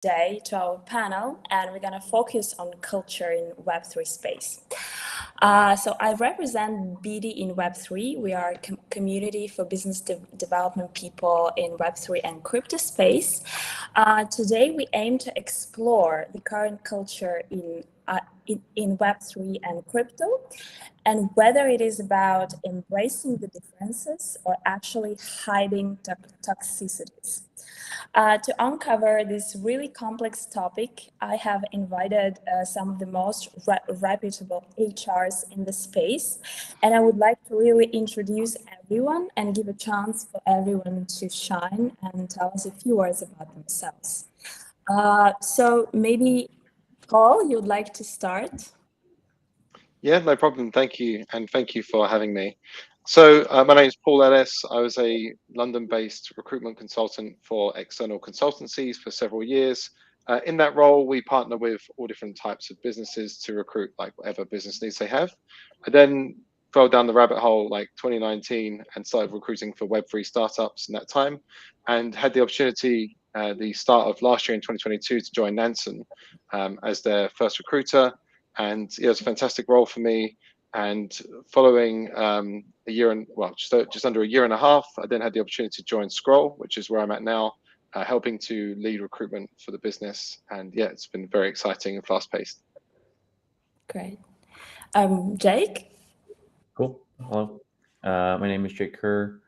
today to our panel, and we're going to focus on culture in Web3 space. So I represent BD in Web3. We are a community for business development people in Web3 and crypto space. Today, we aim to explore the current culture in Web3 and crypto, and whether it is about embracing the differences or actually hiding toxicities. To uncover this really complex topic, I have invited some of the most reputable HRs in the space, and I would like to really introduce everyone and give a chance for everyone to shine and tell us a few words about themselves. So maybe, Paul, you'd like to start? Yeah, no problem. Thank you. And thank you for having me. So my name is Paul Ellis. I was a London-based recruitment consultant for external consultancies for several years. In that role, we partner with all different types of businesses to recruit like whatever business needs they have. I then fell down the rabbit hole like 2019 and started recruiting for Web3 startups in that time, and had the opportunity the start of last year in 2022 to join Nansen as their first recruiter. And it was a fantastic role for me. And following a year and just under a year and a half, I then had the opportunity to join Scroll, which is where I'm at now, helping to lead recruitment for the business. And yeah, it's been very exciting and fast-paced. Great. Jake? Cool. Hello. My name is Jake Kerr.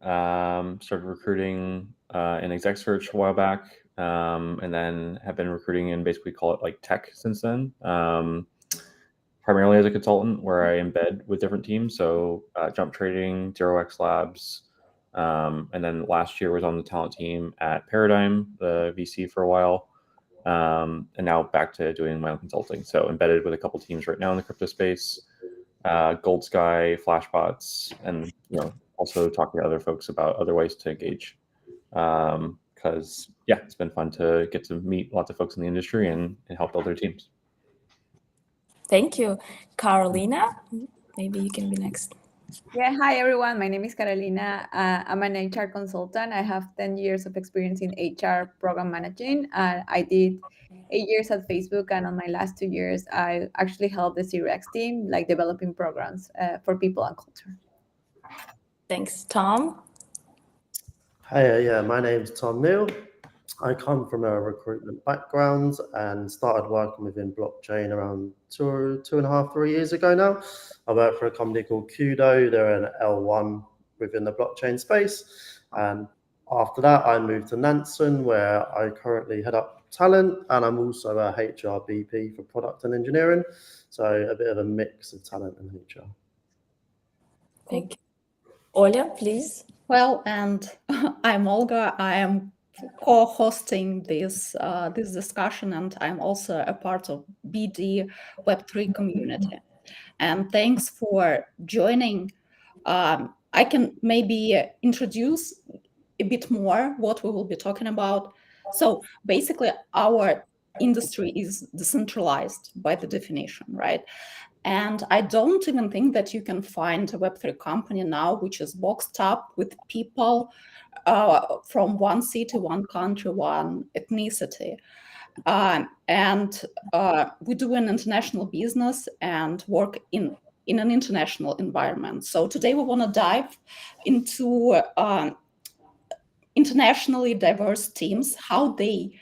Started recruiting in exec search a while back, and then have been recruiting in basically call it like tech since then. Primarily as a consultant where I embed with different teams. So Jump Trading, 0x Labs, and then last year was on the talent team at Paradigm, the VC for a while, and now back to doing my own consulting. So embedded with a couple teams right now in the crypto space, Gold Sky, Flashbots, and also talking to other folks about other ways to engage. Because yeah, it's been fun to get to meet lots of folks in the industry and help build their teams. Thank you. Carolina, maybe you can be next. Yeah, hi everyone. My name is Carolina. I'm an HR consultant. I have 10 years of experience in HR program managing. I did 8 years at Facebook, and on my last 2 years, I actually helped the CRX team, like developing programs for people and culture. Thanks. Tom? Hey, yeah, my name's Tom Neal. I come from a recruitment background and started working within blockchain around 2.5, 3 years ago now. I work for a company called Kudo. They're an L1 within the blockchain space. And after that, I moved to Nansen, where I currently head up talent, and I'm also a HR BP for product and engineering. So a bit of a mix of talent and HR. Thank you. Oля, please. Well, and I'm Olga. I am co-hosting this discussion, and I'm also a part of BD Web3 community. And thanks for joining. I can maybe introduce a bit more what we will be talking about. So basically, our industry is decentralized by the definition, right? And I don't even think that you can find a Web3 company now which is boxed up with people from one city, one country, one ethnicity. And we do an international business and work in an international environment. So today we want to dive into internationally diverse teams, how they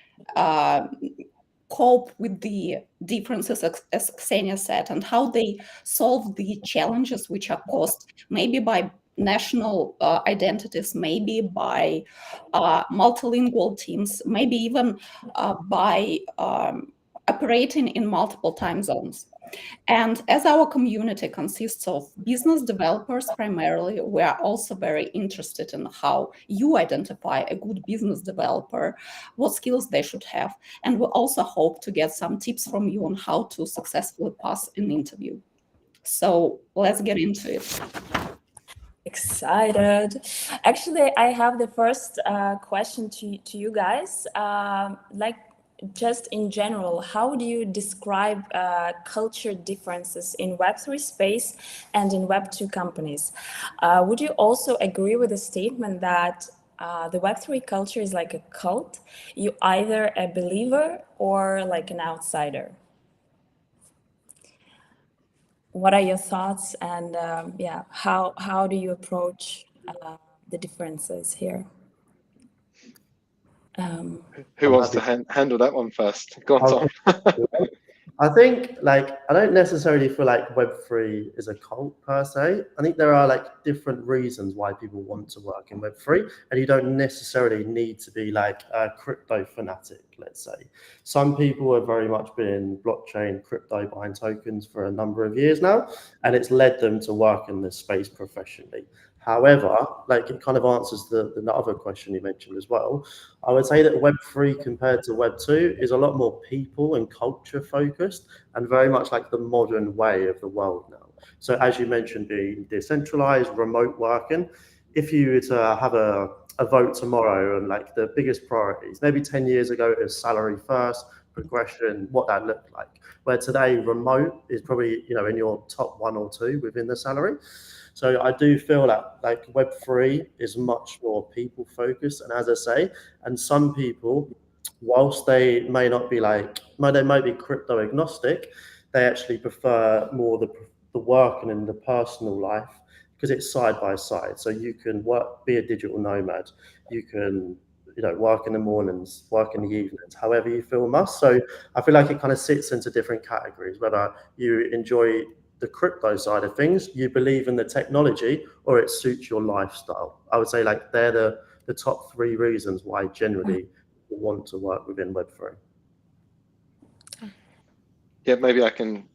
cope with the differences, as Ksenia said, and how they solve the challenges which are caused maybe by national identities, maybe by multilingual teams, maybe even by operating in multiple time zones. And as our community consists of business developers primarily, we are also very interested in how you identify a good business developer, what skills they should have. And we also hope to get some tips from you on how to successfully pass an interview. So let's get into it. Excited. Actually, I have the first question to you guys. Just in general, how do you describe culture differences in Web3 space and in Web2 companies? Would you also agree with the statement that the Web3 culture is like a cult. You either a believer or like an outsider. What are your thoughts, and yeah, how do you approach the differences here? Who wants to handle that one first? Go on, Tom. I think I don't necessarily feel like Web3 is a cult per se. I think there are like different reasons why people want to work in Web3, and you don't necessarily need to be like a crypto fanatic, let's say. Some people have very much been blockchain, crypto buying tokens for a number of years now, and it's led them to work in this space professionally. However, like it kind of answers the other question you mentioned as well. I would say that Web3 compared to Web2 is a lot more people and culture focused and very much like the modern way of the world now. So as you mentioned, being decentralized, remote working, if you were to have a vote tomorrow and like the biggest priorities, maybe 10 years ago it was salary first, progression, what that looked like. Where today remote is probably, in your top 1 or 2 within the salary. So I do feel like Web3 is much more people focused. And as I say, and some people, whilst they may not be they might be crypto agnostic, they actually prefer more the work and in the personal life because it's side by side. So you can be a digital nomad. You can, work in the mornings, work in the evenings, however you feel must. So I feel like it kind of sits into different categories, whether you enjoy the crypto side of things, you believe in the technology, or it suits your lifestyle. I would say like they're the top 3 reasons why generally you want to work within Web3. Yeah, maybe I can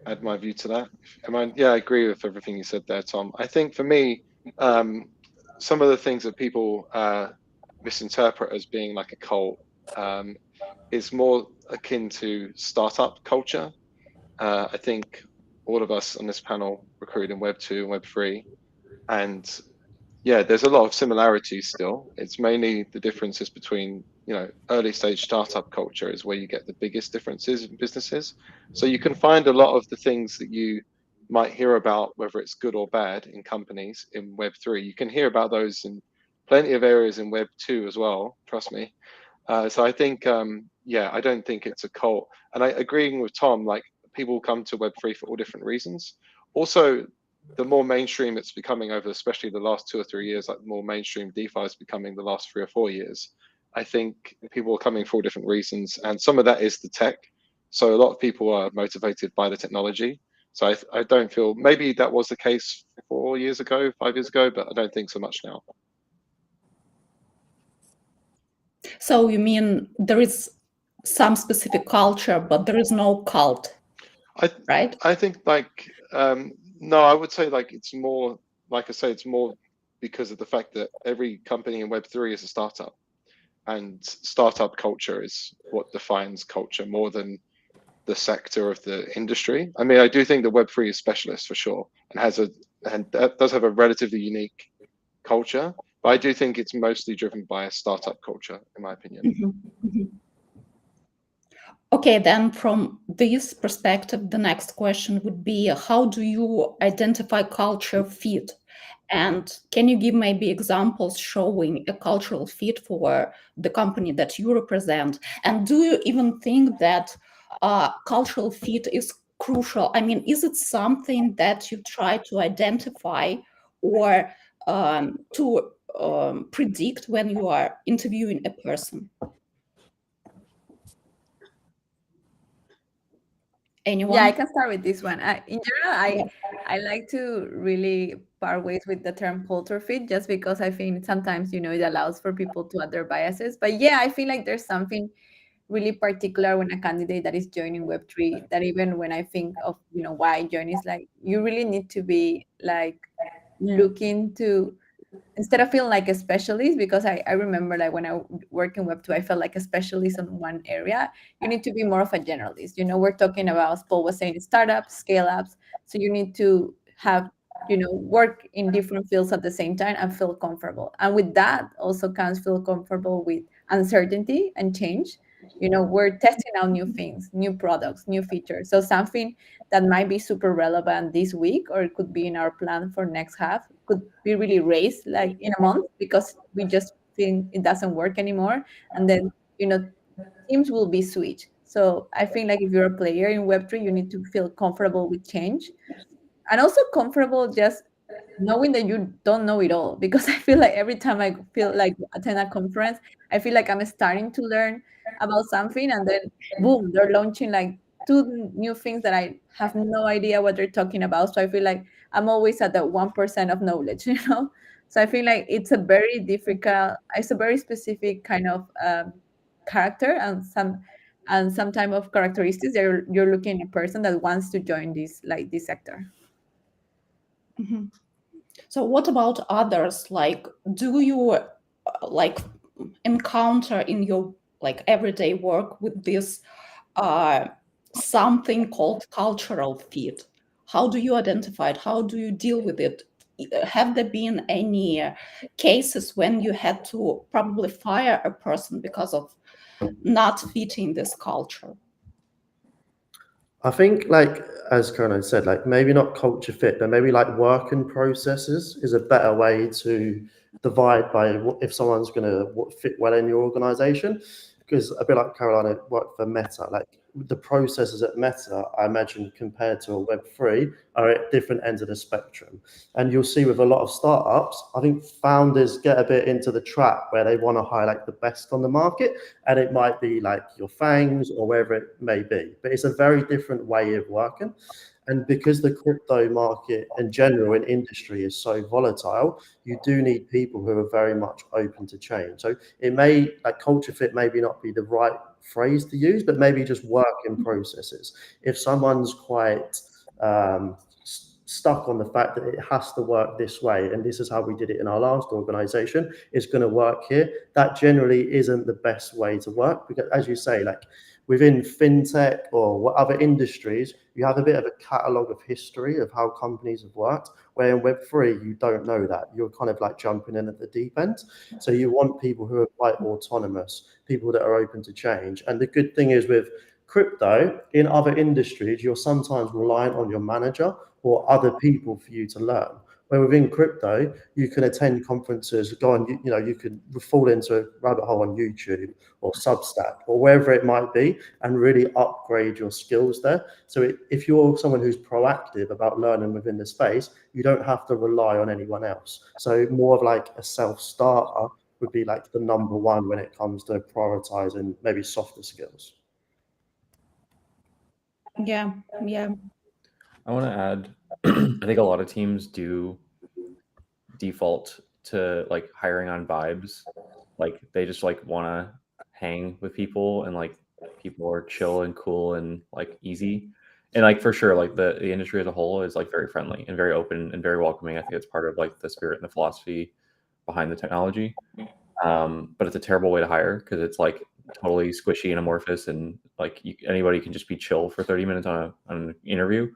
add my view to that. I agree with everything you said there, Tom. I think for me, some of the things that people misinterpret as being like a cult is more akin to startup culture. I think all of us on this panel recruited in Web 2 and Web 3, and yeah, there's a lot of similarities still. It's mainly the differences between, early stage startup culture is where you get the biggest differences in businesses. So you can find a lot of the things that you might hear about, whether it's good or bad in companies in Web 3. You can hear about those in plenty of areas in Web 2 as well, trust me. So I think, I don't think it's a cult. And I agreeing with Tom, like people come to Web3 for all different reasons. Also, the more mainstream it's becoming over, especially the last 2 or 3 years, like more mainstream DeFi is becoming the last 3 or 4 years. I think people are coming for all different reasons, and some of that is the tech. So a lot of people are motivated by the technology. So I don't feel, maybe that was the case 4 years ago, 5 years ago, but I don't think so much now. So you mean there is some specific culture, but there is no cult, right? I think no, I would say it's more, like I say, it's more because of the fact that every company in Web3 is a startup, and startup culture is what defines culture more than the sector of the industry. I mean, I do think that Web3 is specialist for sure, and that does have a relatively unique culture, but I do think it's mostly driven by a startup culture, in my opinion. Mm-hmm. Mm-hmm. Okay, then from this perspective, the next question would be, how do you identify culture fit? And can you give maybe examples showing a cultural fit for the company that you represent? And do you even think that cultural fit is crucial? I mean, is it something that you try to identify or to predict when you are interviewing a person? Anyone? Yeah, I can start with this one. In general, I like to really part ways with the term culture fit, just because I think sometimes, it allows for people to add their biases. But yeah, I feel like there's something really particular when a candidate that is joining Web3, that even when I think of, why join, is like, you really need to be like looking to, instead of feeling like a specialist, because I remember like when I work in Web2, I felt like a specialist in one area. You need to be more of a generalist. We're talking about, as Paul was saying, startups, scale ups. So you need to have, work in different fields at the same time and feel comfortable. And with that also comes feel comfortable with uncertainty and change. We're testing out new things, new products, new features. So something that might be super relevant this week, or it could be in our plan for next half, could be really raised like in a month, because we just think it doesn't work anymore, and then teams will be switched. So I think like if you're a player in Web3, you need to feel comfortable with change, and also comfortable just knowing that you don't know it all, because I feel like every time I feel like attend a conference, I feel like I'm starting to learn about something, and then boom, they're launching like two new things that I have no idea what they're talking about. So I feel like I'm always at the 1% of knowledge, So I feel like it's a very specific kind of character, and some type of characteristics that you're looking at a person that wants to join this sector. Mm-hmm. So what about others? Like, do you encounter in your everyday work with this something called cultural fit? How do you identify it? How do you deal with it? Have there been any cases when you had to probably fire a person because of not fitting this culture? I think, like as Caroline said, like maybe not culture fit, but maybe like working processes is a better way to divide by if someone's going to fit well in your organization. Because a bit like Caroline worked for Meta, like the processes at Meta, I imagine compared to a Web3 are at different ends of the spectrum. And you'll see with a lot of startups, I think founders get a bit into the trap where they want to highlight the best on the market, and it might be like your fangs or wherever it may be, but it's a very different way of working. And because the crypto market in general in industry is so volatile, you do need people who are very much open to change. So it may, like culture fit maybe not be the right phrase to use, but maybe just work in processes. If someone's quite stuck on the fact that it has to work this way, and this is how we did it in our last organization, it's going to work here, that generally isn't the best way to work. Because as you say, like within fintech or other industries, you have a bit of a catalog of history of how companies have worked, where in Web3, you don't know that. You're kind of like jumping in at the deep end. So you want people who are quite autonomous, people that are open to change. And the good thing is with crypto, in other industries, you're sometimes reliant on your manager or other people for you to learn. Where within crypto, you can attend conferences, go on, you can fall into a rabbit hole on YouTube or Substack or wherever it might be, and really upgrade your skills there. So if you're someone who's proactive about learning within the space, you don't have to rely on anyone else. So more of like a self-starter would be like the number one when it comes to prioritizing maybe softer skills. Yeah. I want to add, I think a lot of teams do default to like hiring on vibes. Like they just like want to hang with people, and like people are chill and cool and like easy. And like for sure, like the industry as a whole is like very friendly and very open and very welcoming. I think it's part of like the spirit and the philosophy behind the technology. But it's a terrible way to hire because it's like totally squishy and amorphous, and like anybody can just be chill for 30 minutes on an interview.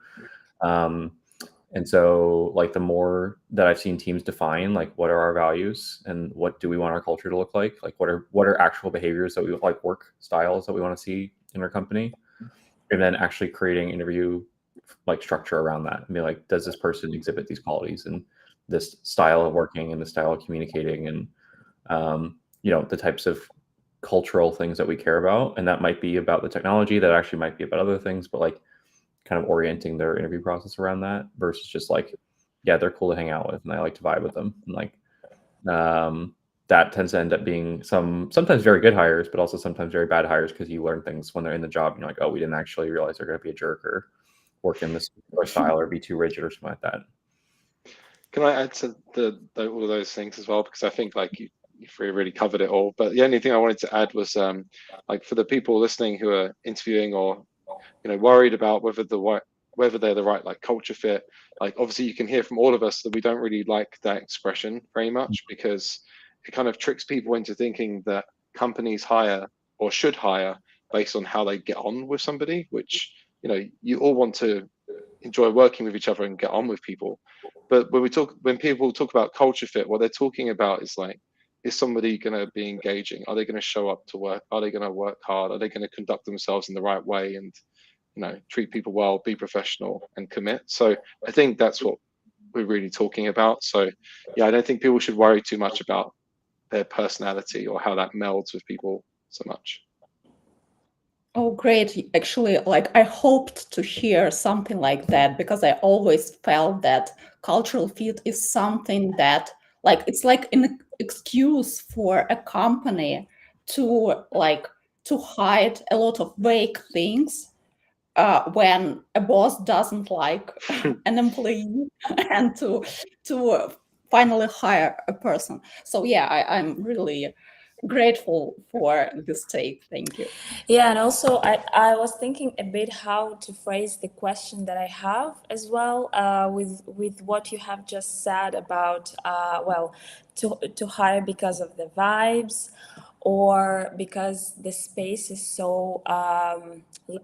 And so like the more that I've seen teams define like what are our values and what do we want our culture to look like what are actual behaviors that we like, work styles that we want to see in our company, and then actually creating interview like structure around that and be like, does this person exhibit these qualities and this style of working and the style of communicating and the types of cultural things that we care about. And that might be about the technology, that actually might be about other things, but like kind of orienting their interview process around that versus just like, yeah, they're cool to hang out with and I like to vibe with them. And like that tends to end up being sometimes very good hires, but also sometimes very bad hires because you learn things when they're in the job and you're like, oh, we didn't actually realize they're going to be a jerk or work in this style or be too rigid or something like that. Can I add to all of those things as well? Because I think like you've really covered it all. But the only thing I wanted to add was like for the people listening who are interviewing or worried about whether they're the right like culture fit, like obviously you can hear from all of us that we don't really like that expression very much because it kind of tricks people into thinking that companies hire or should hire based on how they get on with somebody, which you all want to enjoy working with each other and get on with people. But when people talk about culture fit, what they're talking about is like, is somebody going to be engaging? Are they going to show up to work? Are they going to work hard? Are they going to conduct themselves in the right way and treat people well, be professional and commit? So I think that's what we're really talking about. So yeah, I don't think people should worry too much about their personality or how that melds with people so much. Oh, great. Actually, like I hoped to hear something like that, because I always felt that cultural fit is something that, like, it's like an excuse for a company to hide a lot of vague things when a boss doesn't like an employee and to finally hire a person. So yeah, I'm really grateful for this take. Thank you. Yeah, and also I was thinking a bit how to phrase the question that I have as well, with what you have just said about well, to hire because of the vibes, or because the space is so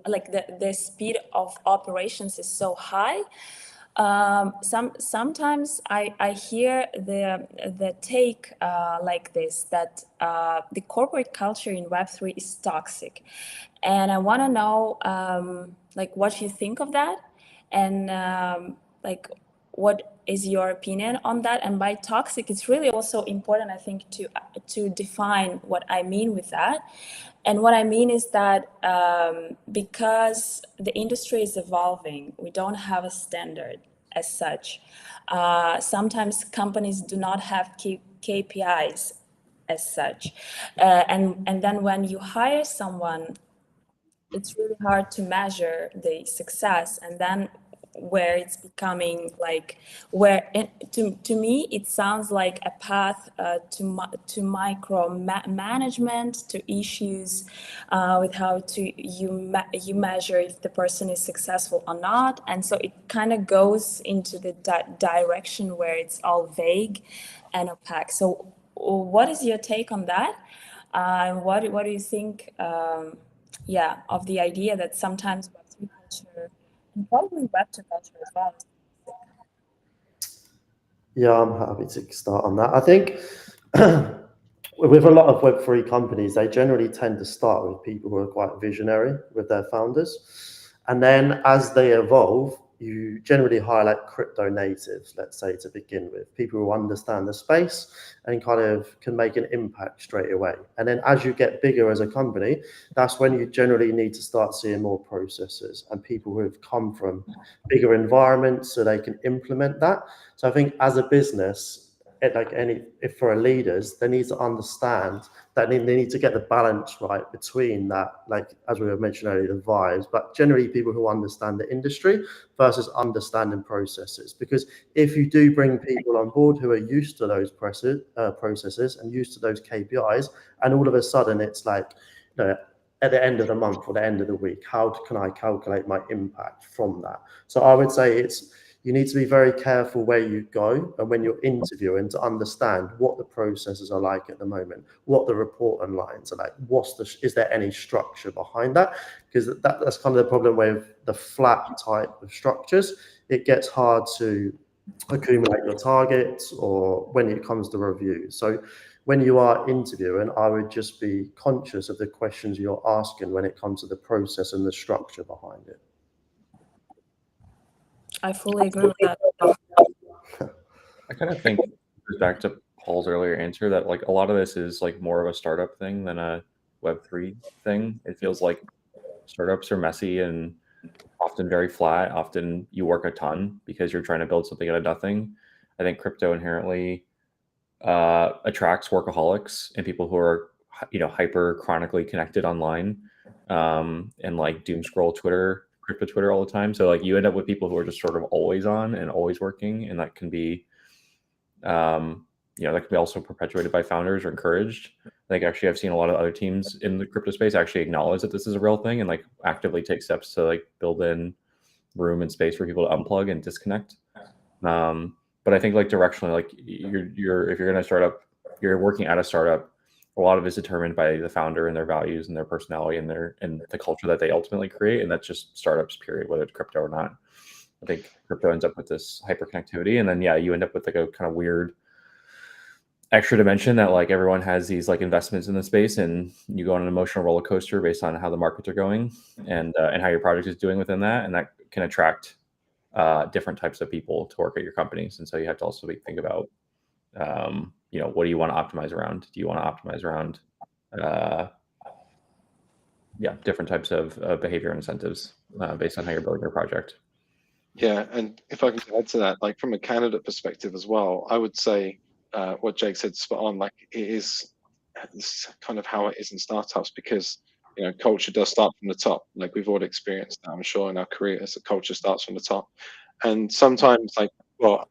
like the speed of operations is so high. Sometimes I hear the take like this, that the corporate culture in Web3 is toxic, and I want to know like what you think of that, and like what is your opinion on that. And by toxic, it's really also important, I think, to define what I mean with that. And what I mean is that because the industry is evolving, we don't have a standard as such. Sometimes companies do not have KPIs as such. And then when you hire someone, it's really hard to measure the success. And then where it's becoming like, to me it sounds like a path to micro management, to issues with how you measure if the person is successful or not. And so it kind of goes into the direction where it's all vague and opaque. So what is your take on that? What do you think yeah, of the idea that sometimes Web3 culture, and probably Web2 culture as well, is toxic? Yeah, I'm happy to start on that. I think with a lot of Web3 companies, they generally tend to start with people who are quite visionary with their founders. And then as they evolve, you generally highlight crypto natives, let's say, to begin with, people who understand the space and kind of can make an impact straight away. And then as you get bigger as a company, that's when you generally need to start seeing more processes and people who have come from bigger environments so they can implement that. So I think as a business, if for leaders, they need to understand that they need to get the balance right between that, like as we were mentioning earlier, the vibes, but generally people who understand the industry versus understanding processes. Because if you do bring people on board who are used to those processes and used to those KPIs, and all of a sudden it's like, you know, at the end of the month or the end of the week, how can I calculate my impact from that? So I would say you need to be very careful where you go and when you're interviewing to understand what the processes are like at the moment, what the reporting lines are like, is there any structure behind that? Because that's kind of the problem with the flat type of structures. It gets hard to accumulate your targets or when it comes to reviews. So when you are interviewing, I would just be conscious of the questions you're asking when it comes to the process and the structure behind it. I fully agree with that. I kind of think, back to Paul's earlier answer, that like a lot of this is like more of a startup thing than a Web3 thing. It feels like startups are messy and often very flat. Often you work a ton because you're trying to build something out of nothing. I think crypto inherently attracts workaholics and people who are, you know, hyper chronically connected online, and like doom scroll crypto Twitter all the time. So like you end up with people who are just sort of always on and always working, and that can be, you know, that can be also perpetuated by founders or encouraged. Like actually, I've seen a lot of other teams in the crypto space actually acknowledge that this is a real thing and like actively take steps to like build in room and space for people to unplug and disconnect. But I think like directionally, like if you're going to start up, you're working at a startup, a lot of it is determined by the founder and their values and their personality and the culture that they ultimately create. And that's just startups, period, whether it's crypto or not. I think crypto ends up with this hyper connectivity, and then you end up with like a kind of weird extra dimension that like everyone has these like investments in the space, and you go on an emotional roller coaster based on how the markets are going and how your project is doing within that, and that can attract different types of people to work at your companies. And so you have to also think about what do you want to optimize around? Do you want to optimize around different types of behavior incentives based on how you're building your project? Yeah, and if I can add to that, like from a candidate perspective as well, I would say what Jake said spot on. Like this is kind of how it is in startups, because culture does start from the top. Like we've all experienced that, I'm sure, in our careers, the culture starts from the top. And sometimes,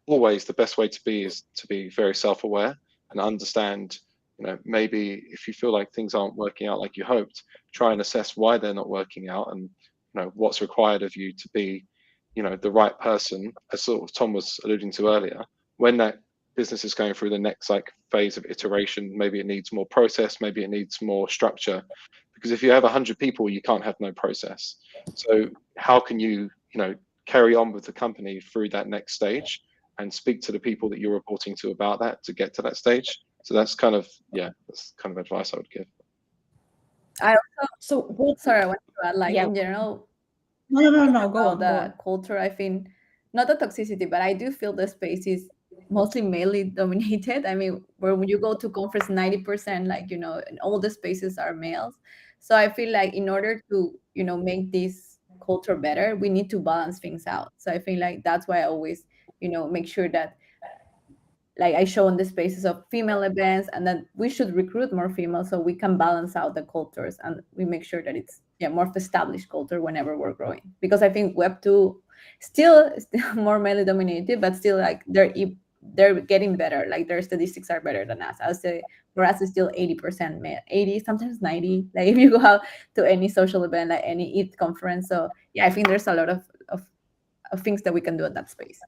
always the best way to be is to be very self-aware and understand. Maybe if you feel like things aren't working out like you hoped, try and assess why they're not working out, and what's required of you to be the right person, as sort of Tom was alluding to earlier. When that business is going through the next phase of iteration, maybe it needs more process, maybe it needs more structure, because if you have 100 people, you can't have no process. So how can you carry on with the company through that next stage and speak to the people that you're reporting to about that to get to that stage? So that's kind of advice I would give. I want to add, in general, no, go on. The culture, I think, not the toxicity, but I do feel the space is mostly male dominated. I mean, when you go to conference, 90%, and all the spaces are males. So I feel like in order to, make this culture better, we need to balance things out. So I feel like that's why I always, make sure that I show in the spaces of female events, and then we should recruit more females so we can balance out the cultures, and we make sure that it's more of established culture whenever we're growing. Because I think Web2 still more male dominated, but still they're getting better. Their statistics are better than us. I would say for us it's still 80% male, 80, sometimes 90. If you go out to any social event, any ETH conference. So yeah, I think there's a lot of things that we can do in that space.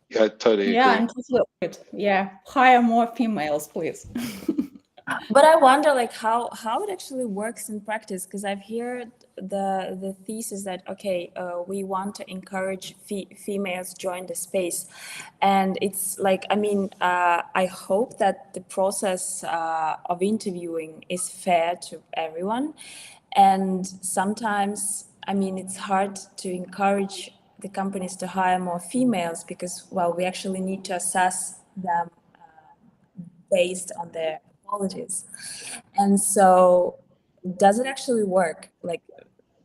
Yeah, I totally agree. Yeah, I'm totally right. Yeah, hire more females, please. But I wonder how it actually works in practice, because I've heard the thesis that we want to encourage females join the space, and it's I hope that the process of interviewing is fair to everyone, and sometimes it's hard to encourage the companies to hire more females because we actually need to assess them based on their qualities. And so does it actually work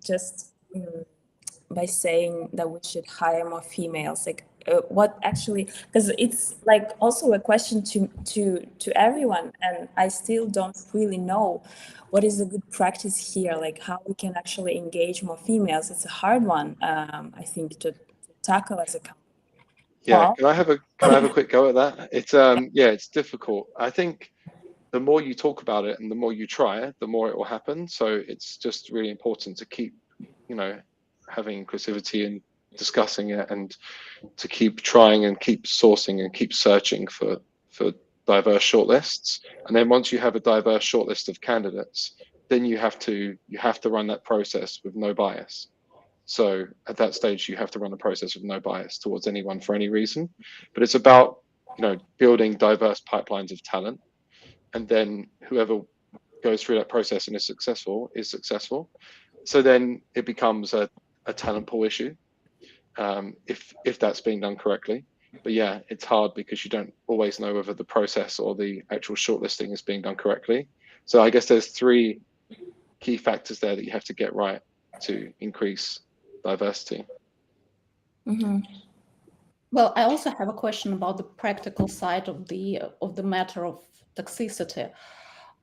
just by saying that we should hire more females? What actually, because it's also a question to everyone, and I still don't really know what is a good practice here, how we can actually engage more females. It's a hard one, I think, to tackle as a company. Yeah, can I have a quick go at that? It's difficult. I think the more you talk about it and the more you try it, the more it will happen. So it's just really important to keep, having inclusivity and discussing it, and to keep trying and keep sourcing and keep searching for diverse shortlists. And then once you have a diverse shortlist of candidates, then you have to run that process with no bias. So at that stage, you have to run a process with no bias towards anyone for any reason. But it's about, building diverse pipelines of talent. And then whoever goes through that process and is successful. So then it becomes a talent pool issue, if that's being done correctly. But yeah, it's hard because you don't always know whether the process or the actual shortlisting is being done correctly. So I guess there's 3 key factors there that you have to get right to increase diversity. Mm-hmm. Well, I also have a question about the practical side of the matter of toxicity.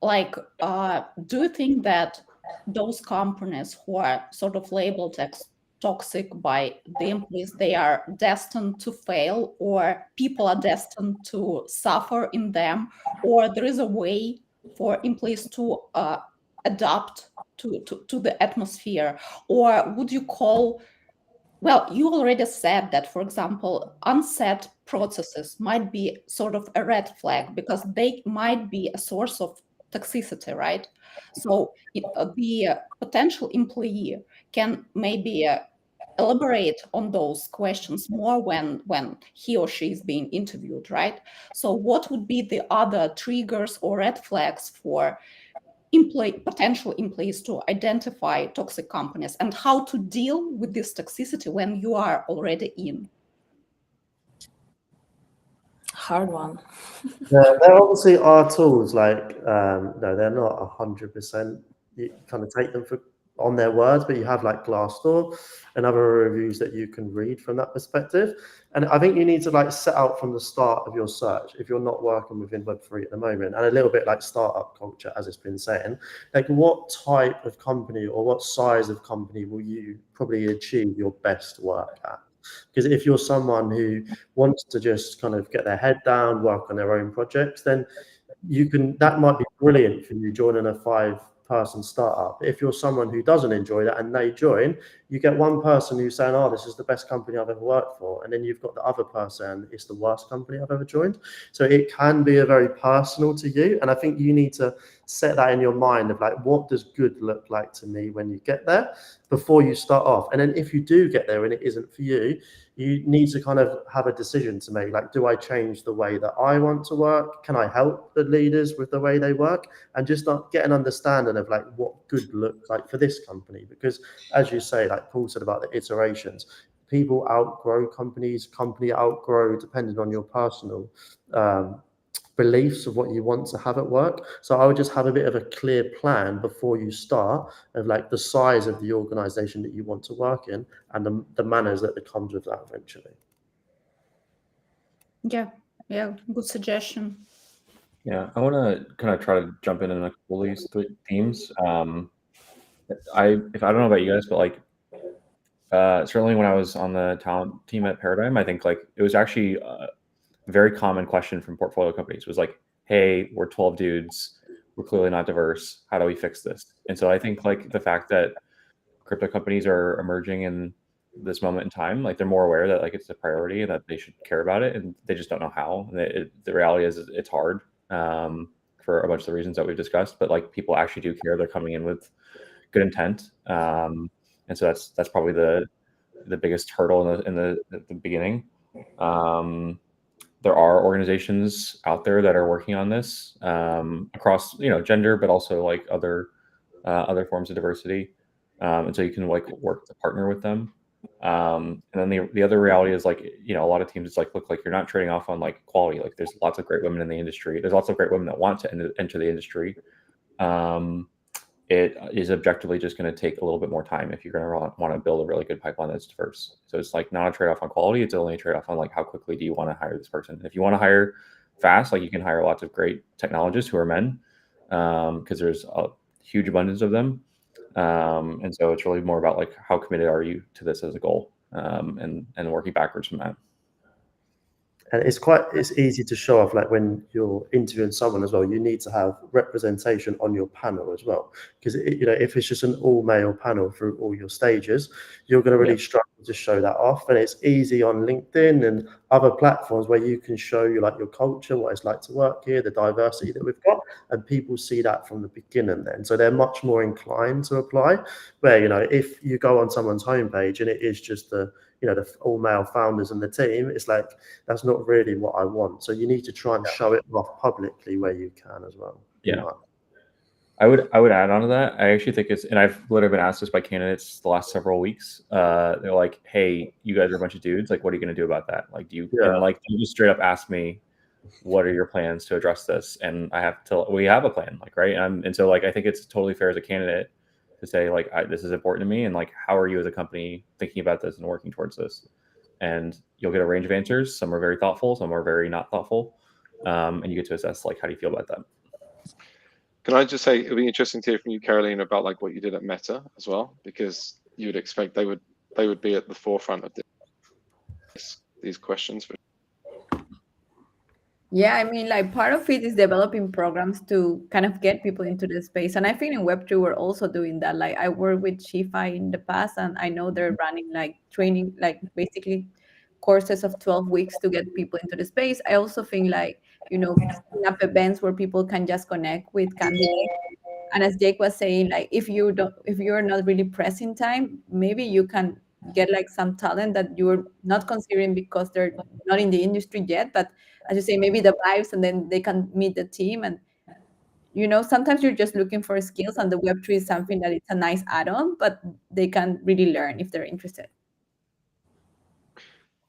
Do you think that those companies who are sort of labeled as toxic by the employees, they are destined to fail, or people are destined to suffer in them, or there is a way for employees to adapt to the atmosphere? Or would you call, you already said that, for example, unset processes might be sort of a red flag because they might be a source of toxicity, right? So the potential employee can maybe elaborate on those questions more when he or she is being interviewed, right? So what would be the other triggers or red flags for potential employees to identify toxic companies, and how to deal with this toxicity when you are already in? hard one. There obviously are tools like no, they're not 100%. You kind of take them on their words, but you have like Glassdoor and other reviews that you can read from that perspective. And I think you need to like set out from the start of your search if you're not working within Web3 at the moment, and a little bit like startup culture, as it's been saying, like what type of company or what size of company will you probably achieve your best work at? Because if you're someone who wants to just kind of get their head down, work on their own projects, then that might be brilliant for you joining a 5-person startup. If you're someone who doesn't enjoy that and they join, you get one person who's saying, oh, this is the best company I've ever worked for. And then you've got the other person, it's the worst company I've ever joined. So it can be a very personal to you. And I think you need to set that in your mind of like, what does good look like to me when you get there before you start off? And then if you do get there and it isn't for you, you need to kind of have a decision to make. Like, do I change the way that I want to work? Can I help the leaders with the way they work? And just get an understanding of like what good looks like for this company. Because as you say, like Paul said about the iterations, people outgrow companies, company outgrow depending on your personal beliefs of what you want to have at work. So I would just have a bit of a clear plan before you start of like the size of the organization that you want to work in and the manners that comes with that eventually. Yeah, good suggestion. Yeah, I want to kind of try to jump in a couple of these themes. I don't know about you guys, but like certainly when I was on the talent team at Paradigm, I think like it was actually a very common question from portfolio companies was like, hey, we're 12 dudes, we're clearly not diverse, how do we fix this? And so I think like the fact that crypto companies are emerging in this moment in time, like they're more aware that like it's a priority and that they should care about it, and they just don't know how. And the reality is it's hard for a bunch of the reasons that we've discussed, but like people actually do care. They're coming in with good intent, and so that's probably the biggest hurdle in the beginning. There are organizations out there that are working on this across gender, but also like other forms of diversity, and so you can like work to partner with them. And then the other reality is like a lot of teams, it's like, look, like you're not trading off on like quality. Like there's lots of great women in the industry. There's lots of great women that want to enter the industry. It is objectively just going to take a little bit more time if you're going to want to build a really good pipeline that's diverse. So it's like not a trade-off on quality. It's only a trade-off on like how quickly do you want to hire this person. And if you want to hire fast, like you can hire lots of great technologists who are men, because there's a huge abundance of them. And so it's really more about like how committed are you to this as a goal, and working backwards from that. And it's easy to show off, like when you're interviewing someone as well, you need to have representation on your panel as well. Because if it's just an all male panel through all your stages, you're going to really struggle to show that off. And it's easy on LinkedIn and other platforms where you can show like your culture, what it's like to work here, the diversity that we've got, and people see that from the beginning then. So they're much more inclined to apply. Where, if you go on someone's homepage and it is just the all male founders and the team, it's like, that's not really what I want. So you need to try and show it off publicly where you can as well. Yeah. I would add on to that. I actually think and I've literally been asked this by candidates the last several weeks. They're like, hey, you guys are a bunch of dudes. Like, what are you going to do about that? Like, and like, you just straight up ask me, what are your plans to address this? And we have a plan, like, right. And so like, I think it's totally fair as a candidate to say like, this is important to me. And like, how are you as a company thinking about this and working towards this? And you'll get a range of answers. Some are very thoughtful, some are very not thoughtful. And you get to assess like, how do you feel about that? Can I just say, it'll be interesting to hear from you, Caroline, about like what you did at Meta as well, because you would expect they would be at the forefront of these questions. Yeah, I mean, like part of it is developing programs to kind of get people into the space. And I think in Web3, we're also doing that. Like I worked with Shifa in the past, and I know they're running like training, like basically courses of 12 weeks to get people into the space. I also think like, setting up events where people can just connect with candidates. And as Jake was saying, like if you're not really pressed in time, maybe you can get like some talent that you're not considering because they're not in the industry yet. But as you say, maybe the vibes, and then they can meet the team. And sometimes you're just looking for skills, and the Web3 is something that it's a nice add-on, but they can really learn if they're interested.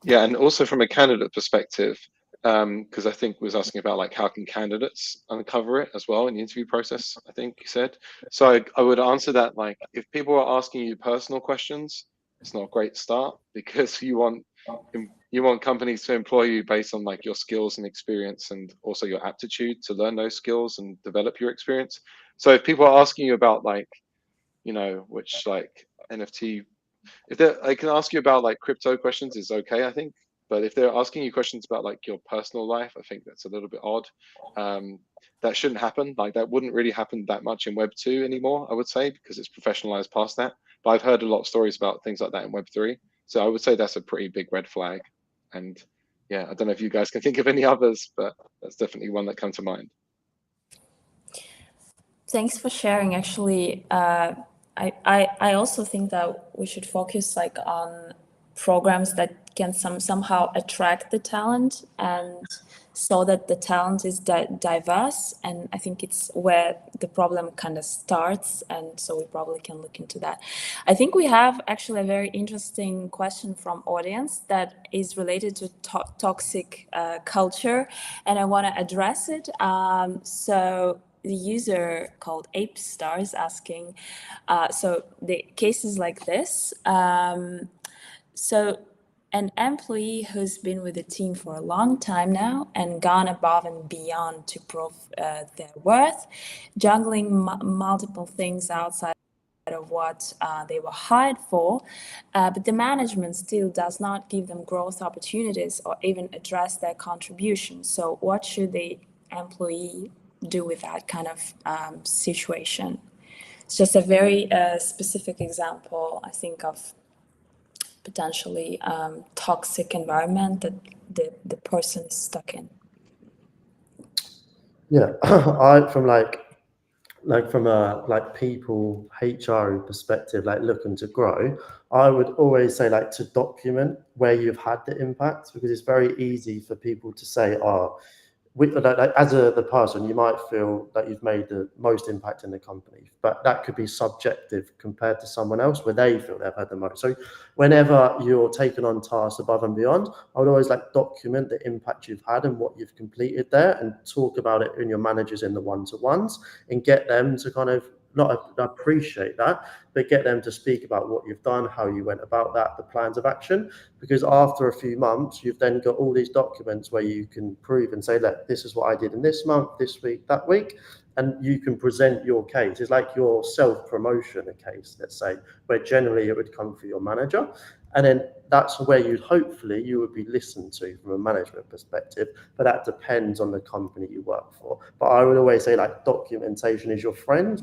Yeah, and also from a candidate perspective, because I think was asking about like how can candidates uncover it as well in the interview process, I think you said. So I would answer that like, if people are asking you personal questions, it's not a great start, because you want companies to employ you based on like your skills and experience, and also your aptitude to learn those skills and develop your experience. So if people are asking you about like, which like NFT, if they can ask you about like crypto questions, is okay, I think. But if they're asking you questions about like your personal life, I think that's a little bit odd. That shouldn't happen. Like that wouldn't really happen that much in Web 2 anymore, I would say, because it's professionalized past that. But I've heard a lot of stories about things like that in Web 3. So I would say that's a pretty big red flag. And yeah, I don't know if you guys can think of any others, but that's definitely one that comes to mind. Thanks for sharing. Actually, I also think that we should focus like on programs that can somehow attract the talent, and so that the talent is diverse. And I think it's where the problem kind of starts, and so we probably can look into that. I think we have actually a very interesting question from audience that is related to toxic culture, and I want to address it. So the user called Ape Star is asking, so the case is like this. So an employee who's been with the team for a long time now and gone above and beyond to prove their worth, juggling multiple things outside of what they were hired for, but the management still does not give them growth opportunities or even address their contribution. So what should the employee do with that kind of situation? It's just a very specific example, I think, of potentially toxic environment that the person is stuck in. Yeah, from a people HR perspective, like looking to grow, I would always say like to document where you've had the impact, because it's very easy for people to say, as the person, you might feel that you've made the most impact in the company, but that could be subjective compared to someone else where they feel they've had the most. So whenever you're taking on tasks above and beyond, I would always like document the impact you've had and what you've completed there, and talk about it in your managers in the one-to-ones, and get them to kind of not appreciate that, but get them to speak about what you've done, how you went about that, the plans of action. Because after a few months, you've then got all these documents where you can prove and say, look, this is what I did in this month, this week, that week, and you can present your case. It's like your self-promotion case, let's say, where generally it would come for your manager. And then that's where you would be listened to from a management perspective, but that depends on the company you work for. But I would always say like documentation is your friend.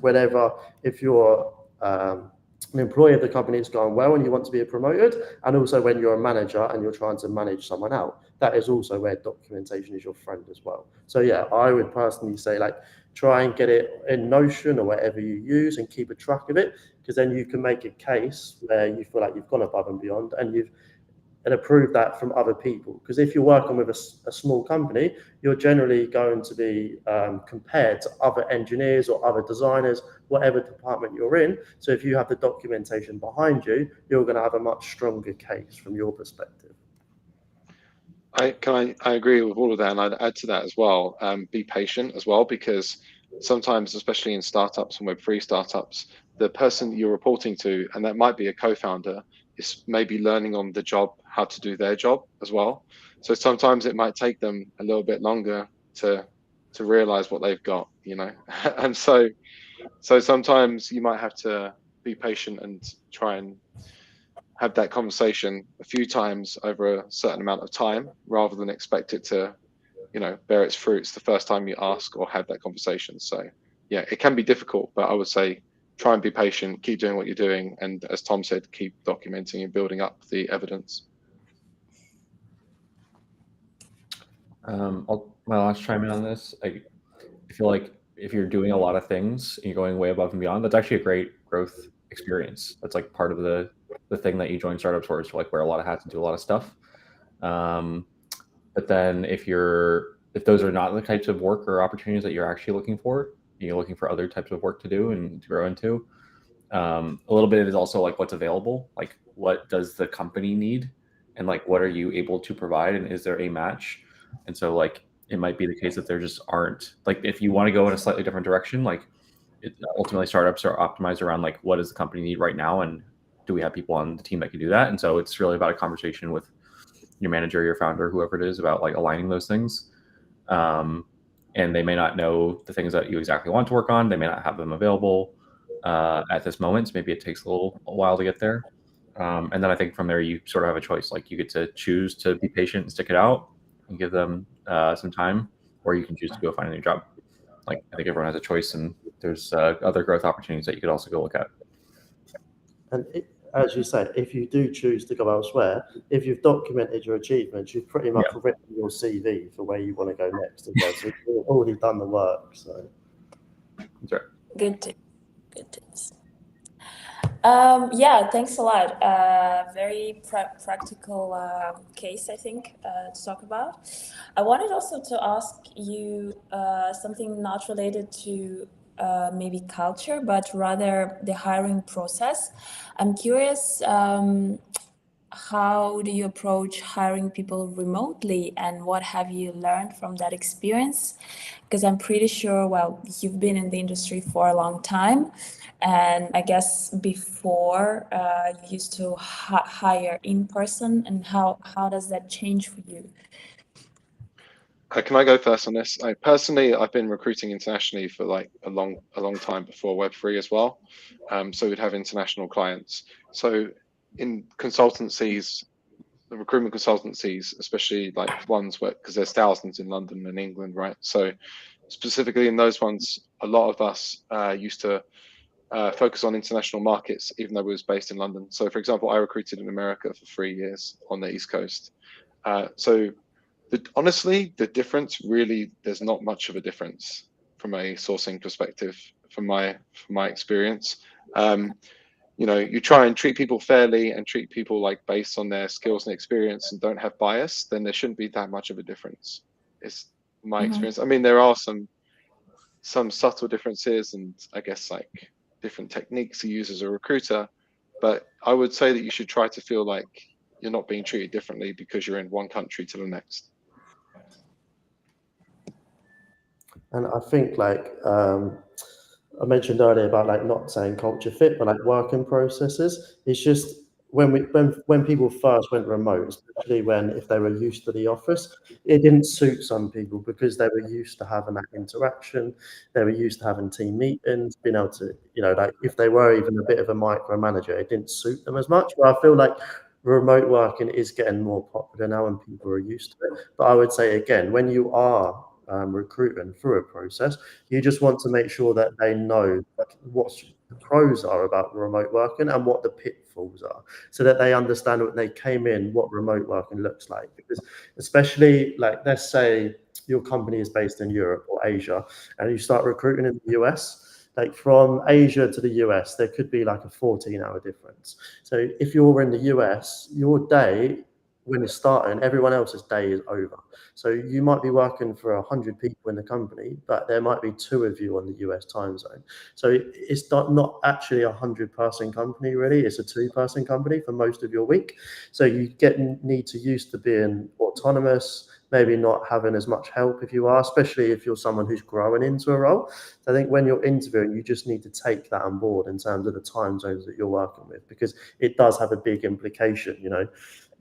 If you're an employee of the company, it's going well and you want to be promoted, and also when you're a manager and you're trying to manage someone out, that is also where documentation is your friend as well. So yeah, I would personally say like try and get it in Notion or whatever you use and keep a track of it, because then you can make a case where you feel like you've gone above and beyond, and approve that from other people. Because if you're working with a small company, you're generally going to be compared to other engineers or other designers, whatever department you're in. So if you have the documentation behind you, you're going to have a much stronger case from your perspective. I agree with all of that, and I'd add to that as well. Be patient as well, because sometimes, especially in startups and Web3 startups, the person you're reporting to, and that might be a co-founder, is maybe learning on the job how to do their job as well. So sometimes it might take them a little bit longer to realize what they've got, and so sometimes you might have to be patient and try and have that conversation a few times over a certain amount of time, rather than expect it to, bear its fruits the first time you ask or have that conversation. So yeah, it can be difficult, but I would say try and be patient, keep doing what you're doing, and as Tom said, keep documenting and building up the evidence. My last chime in on this, I feel like if you're doing a lot of things and you're going way above and beyond, that's actually a great growth experience. That's like part of the thing that you join startups for, is to like wear a lot of hats and do a lot of stuff. But then if those are not the types of work or opportunities that you're actually looking for, you're looking for other types of work to do and to grow into. A little bit is also like what's available, like what does the company need, and like what are you able to provide, and is there a match? And so like it might be the case that there just aren't, like if you want to go in a slightly different direction, like ultimately startups are optimized around like what does the company need right now, and do we have people on the team that can do that? And so it's really about a conversation with your manager, your founder, whoever it is, about like aligning those things. And they may not know the things that you exactly want to work on. They may not have them available at this moment. So maybe it takes a while to get there. And then I think from there, you sort of have a choice. Like you get to choose to be patient and stick it out and give them some time, or you can choose to go find a new job. Like I think everyone has a choice, and there's other growth opportunities that you could also go look at. And as you say, if you do choose to go elsewhere, if you've documented your achievements, you've pretty much written your CV for where you want to go next as well. So you've already done the work. So that's right. Good tip. Good tips. Yeah, thanks a lot. Very practical case, I think, to talk about. I wanted also to ask you something not related to maybe culture, but rather the hiring process. I'm curious, how do you approach hiring people remotely, and what have you learned from that experience? Because I'm pretty sure, well, you've been in the industry for a long time, and I guess before you used to hire in person, and how does that change for you? Can I go first on this? I've been recruiting internationally for like a long time before Web3 as well. So we'd have international clients. So in consultancies, the recruitment consultancies, especially like ones where, because there's thousands in London and England, right? So specifically in those ones, a lot of us used to focus on international markets, even though we was based in London. So for example, I recruited in America for 3 years on the East Coast. Honestly, the difference really, there's not much of a difference from a sourcing perspective, from my experience. You try and treat people fairly and treat people like based on their skills and experience and don't have bias, then there shouldn't be that much of a difference. It's my experience. I mean, there are some subtle differences and I guess like different techniques you use as a recruiter, but I would say that you should try to feel like you're not being treated differently because you're in one country to the next. And I think like I mentioned earlier about like not saying culture fit, but like working processes. It's just when people first went remote, especially if they were used to the office, it didn't suit some people because they were used to having that interaction. They were used to having team meetings, being able to, like if they were even a bit of a micromanager, it didn't suit them as much. But I feel like remote working is getting more popular now and people are used to it. But I would say again, when you are recruiting through a process, you just want to make sure that they know what the pros are about remote working and what the pitfalls are, so that they understand when they came in what remote working looks like. Because especially like, let's say your company is based in Europe or Asia and you start recruiting in the US, like from Asia to the US, there could be like a 14-hour difference. So if you're in the US, your day when it's starting, everyone else's day is over. So you might be working for 100 people in the company, but there might be 2 of you on the US time zone. So it's not actually a 100-person company, really. It's a 2-person company for most of your week. So you need to used to being autonomous, maybe not having as much help if you are, especially if you're someone who's growing into a role. So I think when you're interviewing, you just need to take that on board in terms of the time zones that you're working with, because it does have a big implication.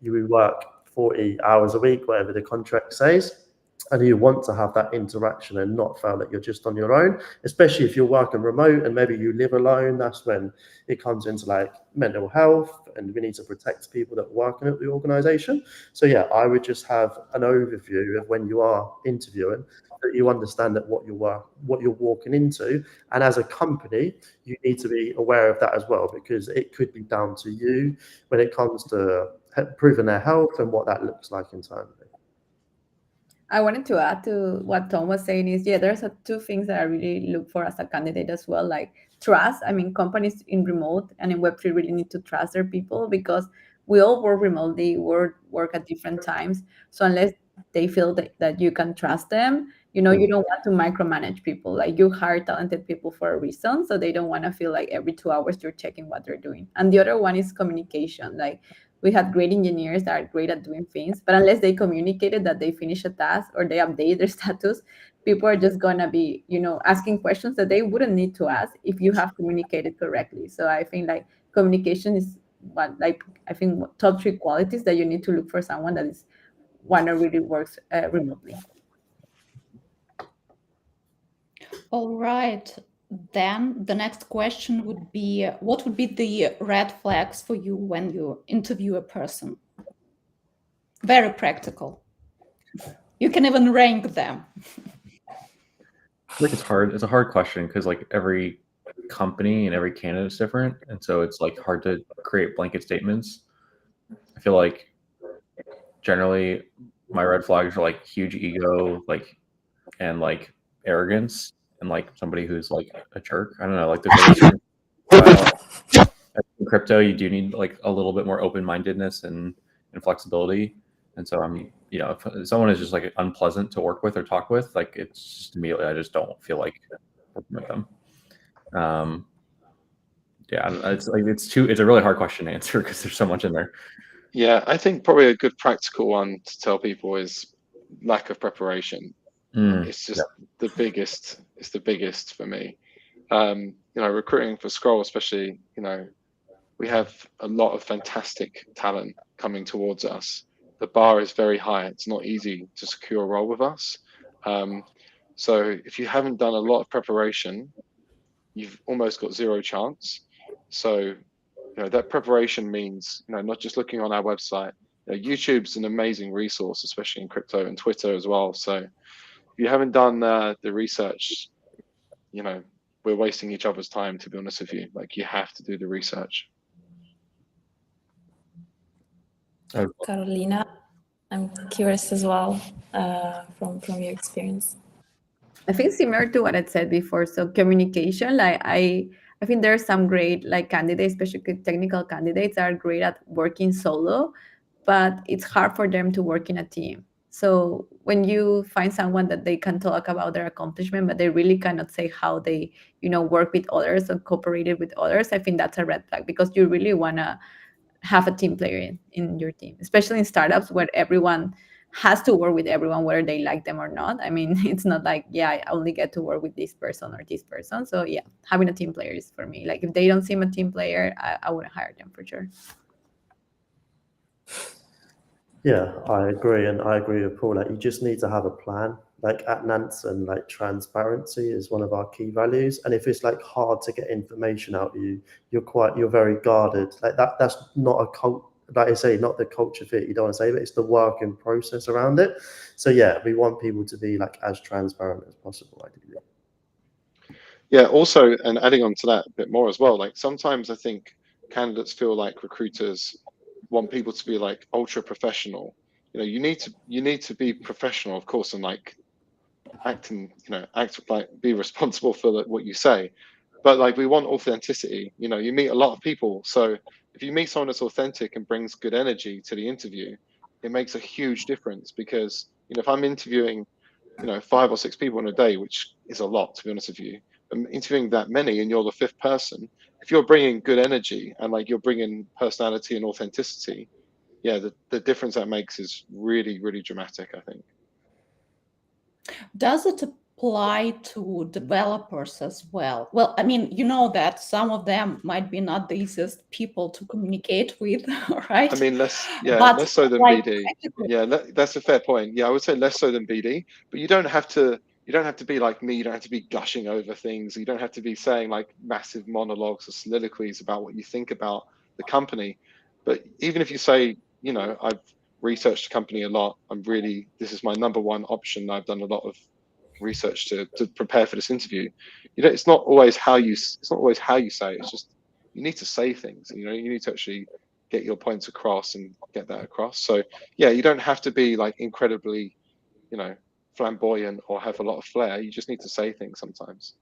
You work 40 hours a week, whatever the contract says, and you want to have that interaction and not feel that you're just on your own, especially if you're working remote and maybe you live alone. That's when it comes into like mental health, and we need to protect people that are working at the organization. So yeah, I would just have an overview of when you are interviewing, that you understand that what you're walking into, and as a company you need to be aware of that as well, because it could be down to you when it comes to proving their health and what that looks like internally. I wanted to add to what Tom was saying is, there's 2 things that I really look for as a candidate as well, like trust. I mean, companies in remote and in Web3 really need to trust their people, because we all work remotely, work at different times. So unless they feel that you can trust them, you don't want to micromanage people. Like, you hire talented people for a reason, so they don't want to feel like every 2 hours you're checking what they're doing. And the other one is communication. Like, we had great engineers that are great at doing things, but unless they communicated that they finish a task or they update their status, people are just gonna be, asking questions that they wouldn't need to ask if you have communicated correctly. So I think like communication is I think top 3 qualities that you need to look for someone that is one that really works remotely. All right. Then the next question would be, what would be the red flags for you when you interview a person? Very practical. You can even rank them. I think it's hard. It's a hard question because like every company and every candidate is different, and so it's like hard to create blanket statements. I feel like generally my red flags are like huge ego, and arrogance, and like somebody who's like a jerk. I don't know, like there's certain, in crypto you do need like a little bit more open-mindedness and flexibility. And so if someone is just like unpleasant to work with or talk with, like it's just immediately I just don't feel like working with them. It's a really hard question to answer because there's so much in there. Yeah, I think probably a good practical one to tell people is lack of preparation. It's just the biggest. It's the biggest for me. Recruiting for Scroll, especially, we have a lot of fantastic talent coming towards us. The bar is very high. It's not easy to secure a role with us. So if you haven't done a lot of preparation, you've almost got zero chance. So, that preparation means, not just looking on our website. YouTube's an amazing resource, especially in crypto, and Twitter as well. So if you haven't done the research, we're wasting each other's time, to be honest with you. Like, you have to do the research. Carolina, I'm curious as well from your experience. I think similar to what I said before. So communication, I think there are some great candidates, especially technical candidates, that are great at working solo, but it's hard for them to work in a team. So when you find someone that they can talk about their accomplishment, but they really cannot say how they, work with others and cooperated with others, I think that's a red flag, because you really want to have a team player in your team, especially in startups where everyone has to work with everyone, whether they like them or not. I mean, it's not like, I only get to work with this person or this person. So yeah, having a team player is for me. Like if they don't seem a team player, I wouldn't hire them for sure. Yeah, I agree. And I agree with Paul. Like you just need to have a plan. Like at Nansen, like transparency is one of our key values. And if it's like hard to get information out of you, you're very guarded. Like that's not a cult. Like I say, not the culture fit you don't want to say, but it's the work and process around it. So yeah, we want people to be like as transparent as possible, ideally. Yeah, also, and adding on to that a bit more as well, like sometimes I think candidates feel like recruiters want people to be like ultra professional. You need to be professional, of course, and like act like be responsible for what you say. But like we want authenticity. You meet a lot of people, so if you meet someone that's authentic and brings good energy to the interview, it makes a huge difference. Because if I'm interviewing 5 or 6 people in a day, which is a lot, to be honest with you, I'm interviewing that many and you're the 5th person, if you're bringing good energy and like you're bringing personality and authenticity, yeah, the difference that makes is really, really dramatic, I think. Does it apply to developers as well? Well, I mean, that some of them might be not the easiest people to communicate with, right? I mean, less so than BD. Yeah, that's a fair point. Yeah, I would say less so than BD, but you don't have to be like me. You don't have to be gushing over things. You don't have to be saying like massive monologues or soliloquies about what you think about the company. But even if you say, I've researched the company a lot, this is my number one option. I've done a lot of research to prepare for this interview. It's not always how you say it. It's just you need to say things. You need to actually get your points across and get that across. So yeah, you don't have to be like incredibly, flamboyant or have a lot of flair. You just need to say things sometimes.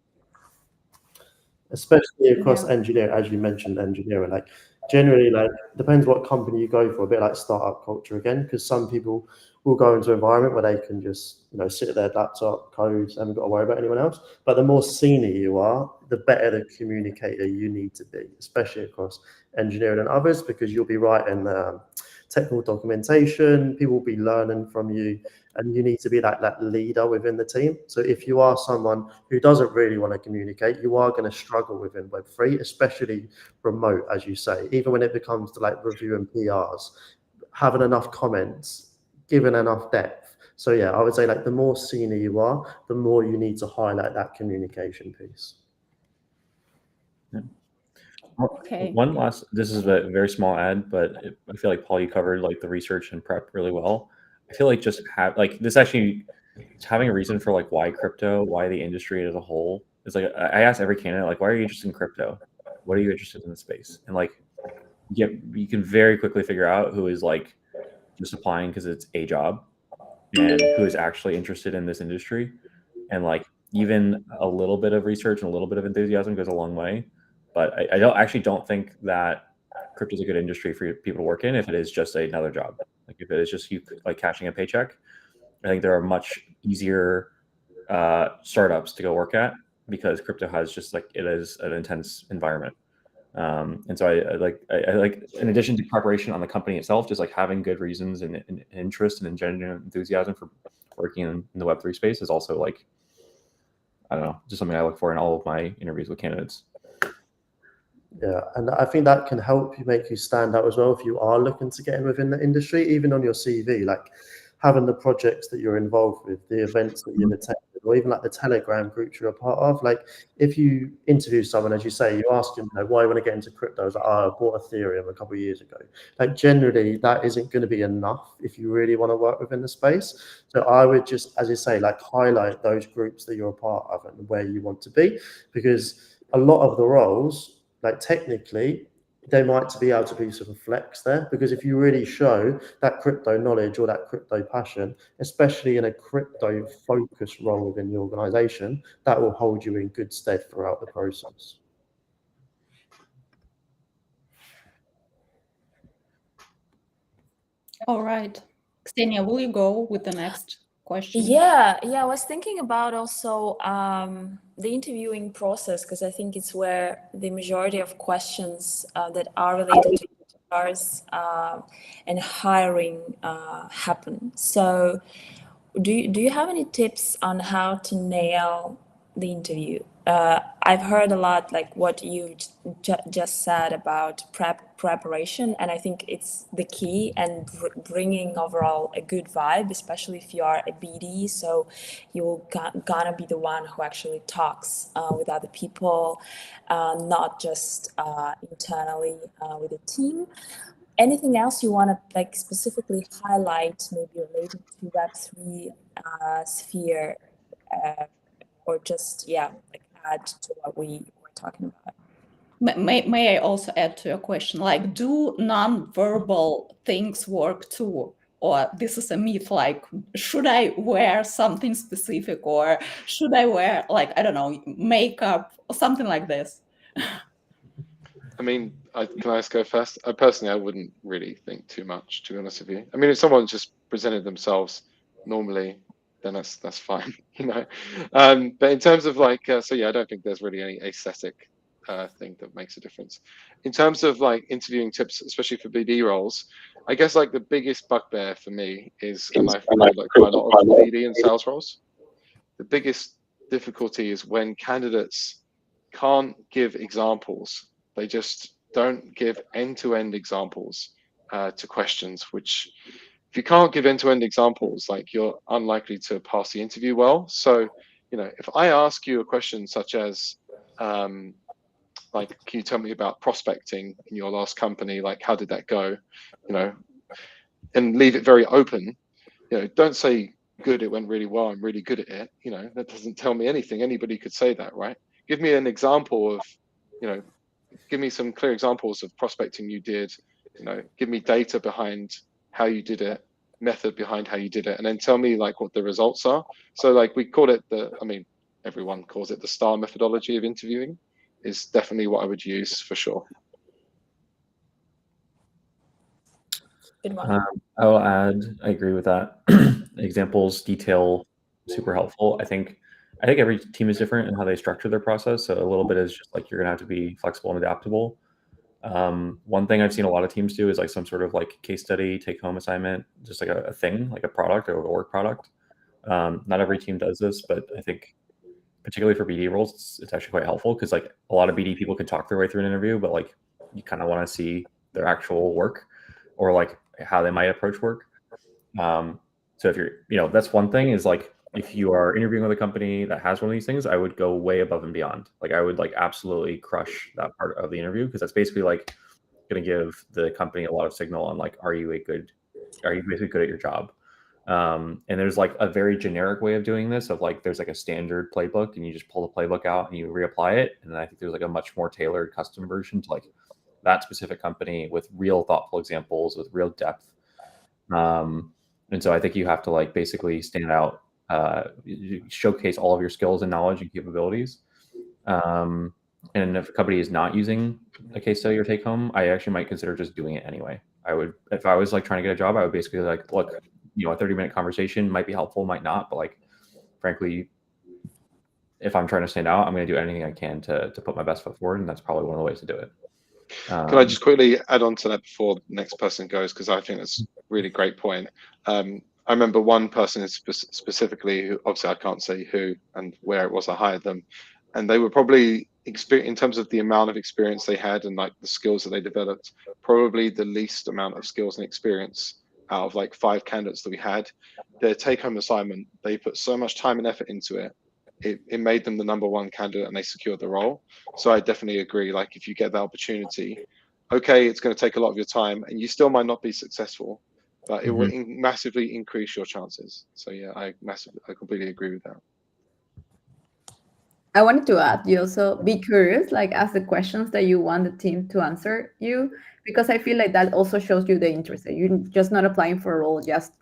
Especially across engineering, as you mentioned, engineering, like generally, like depends what company you go for, a bit like startup culture again, because some people will go into an environment where they can just, sit at their laptop, code, haven't got to worry about anyone else. But the more senior you are, the better the communicator you need to be, especially across engineering and others, because you'll be writing technical documentation, people will be learning from you, and you need to be that leader within the team. So if you are someone who doesn't really want to communicate, you are going to struggle within Web3, especially remote, as you say. Even when it becomes to like reviewing PRs, having enough comments, giving enough depth. So yeah, I would say like the more senior you are, the more you need to highlight that communication piece. Okay. One last, this is a very small ad, but I feel like Paul, you covered like the research and prep really well. I feel like just have like this actually having a reason for like why crypto, why the industry as a whole is like, I ask every candidate, like, why are you interested in crypto? What are you interested in the space? And like, you can very quickly figure out who is like just applying because it's a job and who is actually interested in this industry. And like, even a little bit of research and a little bit of enthusiasm goes a long way. But I don't think that crypto is a good industry for people to work in if it is just another job. Like if it is just you like cashing a paycheck, I think there are much easier startups to go work at because crypto has just like it is an intense environment. And so I like in addition to preparation on the company itself, just like having good reasons and interest and genuine enthusiasm for working in the Web3 space is also like, I don't know, just something I look for in all of my interviews with candidates. Yeah, and I think that can help you make you stand out as well if you are looking to get in within the industry, even on your CV, like having the projects that you're involved with, the events that you've attended, or even like the Telegram groups you're a part of. Like if you interview someone, as you say, you ask them, why you want to get into crypto? I was like, I bought Ethereum a couple of years ago. Like generally, that isn't going to be enough if you really want to work within the space. So I would just, as you say, like highlight those groups that you're a part of and where you want to be, because a lot of the roles, like technically, they might be able to be sort of flex there, because if you really show that crypto knowledge or that crypto passion, especially in a crypto focused role within the organization, that will hold you in good stead throughout the process. All right. Ksenia, will you go with the next question? Yeah, I was thinking about also the interviewing process, because I think it's where the majority of questions that are related to HRs and hiring happen. So do you have any tips on how to nail the interview? I've heard a lot like what you just said about preparation, and I think it's the key, and bringing overall a good vibe, especially if you are a BD. So you're gonna be the one who actually talks with other people, not just internally with the team. Anything else you want to like specifically highlight, maybe related to Web3 sphere, or just like add to what we were talking about? May I also add to your question, like, do non-verbal things work too? Or this is a myth, like, should I wear something specific, or should I wear, like, I don't know, makeup or something like this? I mean, can I just go first? Personally, I wouldn't really think too much, to be honest with you. I mean, if someone just presented themselves normally, then that's fine, you know. But in terms of like, so yeah, I don't think there's really any aesthetic thing that makes a difference. In terms of like interviewing tips, especially for BD roles, I guess like the biggest bugbear for me is, and I've like quite a lot of BD and sales roles. The biggest difficulty is when candidates can't give examples. They just don't give end-to-end examples to questions, which if you can't give end-to-end examples, like you're unlikely to pass the interview well. So, if I ask you a question such as, like, can you tell me about prospecting in your last company? Like, how did that go? And leave it very open. Don't say, good, it went really well, I'm really good at it. That doesn't tell me anything. Anybody could say that, right? Give me an example of, give me some clear examples of prospecting you did. Give me data behind how you did it, method behind how you did it, and then tell me like what the results are. So like we call it everyone calls it the STAR methodology of interviewing, is definitely what I would use for sure. Good one. I will add, I agree with that. Examples, detail, super helpful. I think every team is different in how they structure their process. So a little bit is just like you're gonna have to be flexible and adaptable. One thing I've seen a lot of teams do is like some sort of like case study, take home assignment, just like a thing, like a product or a work product. Not every team does this, but I think particularly for BD roles, it's actually quite helpful because like a lot of BD people can talk their way through an interview, but like you kind of want to see their actual work or like how they might approach work. So if you're, that's one thing is like if you are interviewing with a company that has one of these things, I would go way above and beyond. Like I would like absolutely crush that part of the interview because that's basically like going to give the company a lot of signal on like, are you basically good at your job? And there's like a very generic way of doing this of like there's like a standard playbook and you just pull the playbook out and you reapply it. And then I think there's like a much more tailored custom version to like that specific company with real thoughtful examples with real depth. And so I think you have to like basically stand out, showcase all of your skills and knowledge and capabilities. And if a company is not using a case study or take home, I actually might consider just doing it anyway. If I was like trying to get a job, I would basically like, look, a 30-minute conversation might be helpful, might not, but like, frankly, if I'm trying to stand out, I'm going to do anything I can to put my best foot forward. And that's probably one of the ways to do it. Can I just quickly add on to that before the next person goes? Because I think that's a really great point. I remember one person specifically, who obviously I can't say who and where it was I hired them, and they were probably in terms of the amount of experience they had and like the skills that they developed, probably the least amount of skills and experience out of like 5 candidates that we had. Their take-home assignment, they put so much time and effort into it. It made them the #1 candidate and they secured the role. So I definitely agree. Like if you get that opportunity, okay, it's going to take a lot of your time and you still might not be successful, but it will massively increase your chances. So yeah, I completely agree with that. I wanted to add, you also be curious, like ask the questions that you want the team to answer you, because I feel like that also shows you the interest. You're just not applying for a role just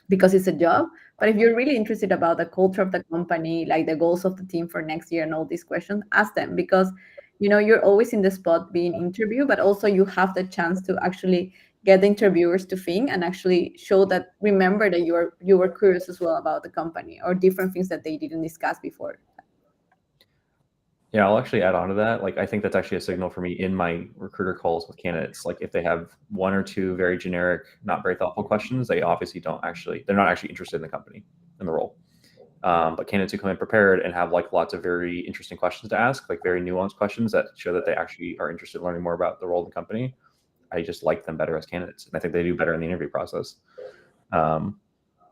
because it's a job. But if you're really interested about the culture of the company, like the goals of the team for next year and all these questions, ask them, because you're always in the spot being interviewed, but also you have the chance to actually get the interviewers to think and actually show that, remember that you were curious as well about the company or different things that they didn't discuss before. Yeah, I'll actually add on to that. Like, I think that's actually a signal for me in my recruiter calls with candidates. Like, if they have 1 or 2 very generic, not very thoughtful questions, they obviously they're not actually interested in the company, in the role. But candidates who come in prepared and have like lots of very interesting questions to ask, like very nuanced questions that show that they actually are interested in learning more about the role of the company, I just like them better as candidates. And I think they do better in the interview process.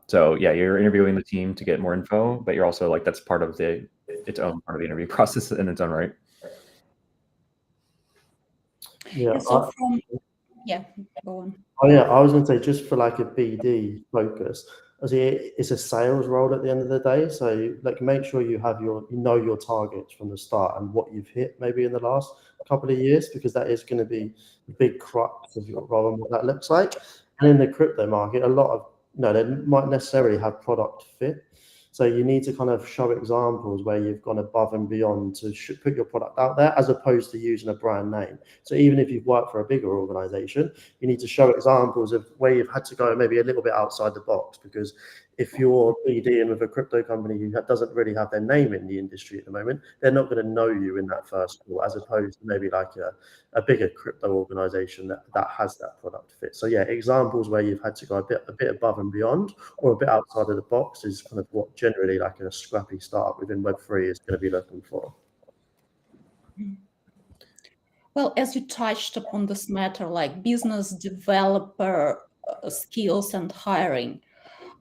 So yeah, you're interviewing the team to get more info, but you're also like, that's part of its own part of the interview process in its own right. Yeah. So go on. Oh yeah, I was going to say just for like a BD focus, it's a sales role at the end of the day. So like make sure you have your targets from the start and what you've hit maybe in the last couple of years, because that is going to be the big crux of your role and what that looks like. And in the crypto market, a lot of they might necessarily have product fit. So you need to kind of show examples where you've gone above and beyond to put your product out there, as opposed to using a brand name. So even if you've worked for a bigger organization, you need to show examples of where you've had to go maybe a little bit outside the box, because if you're BDing with a crypto company who doesn't really have their name in the industry at the moment, they're not going to know you in that first call, as opposed to maybe like a bigger crypto organization that has that product fit. So yeah, examples where you've had to go a bit above and beyond or a bit outside of the box is kind of what generally like a scrappy startup within Web3 is going to be looking for. Well, as you touched upon this matter, like business developer skills and hiring,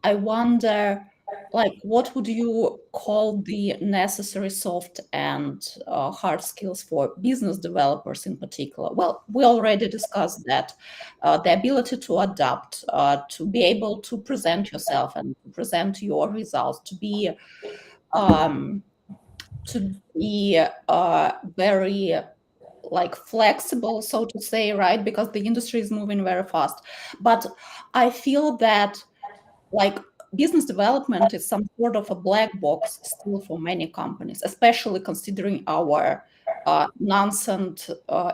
I wonder, like, what would you call the necessary soft and hard skills for business developers in particular? Well, we already discussed that the ability to adapt, to be able to present yourself and present your results, to be very like flexible, so to say, right? Because the industry is moving very fast. But I feel that like business development is some sort of a black box still for many companies, especially considering our nascent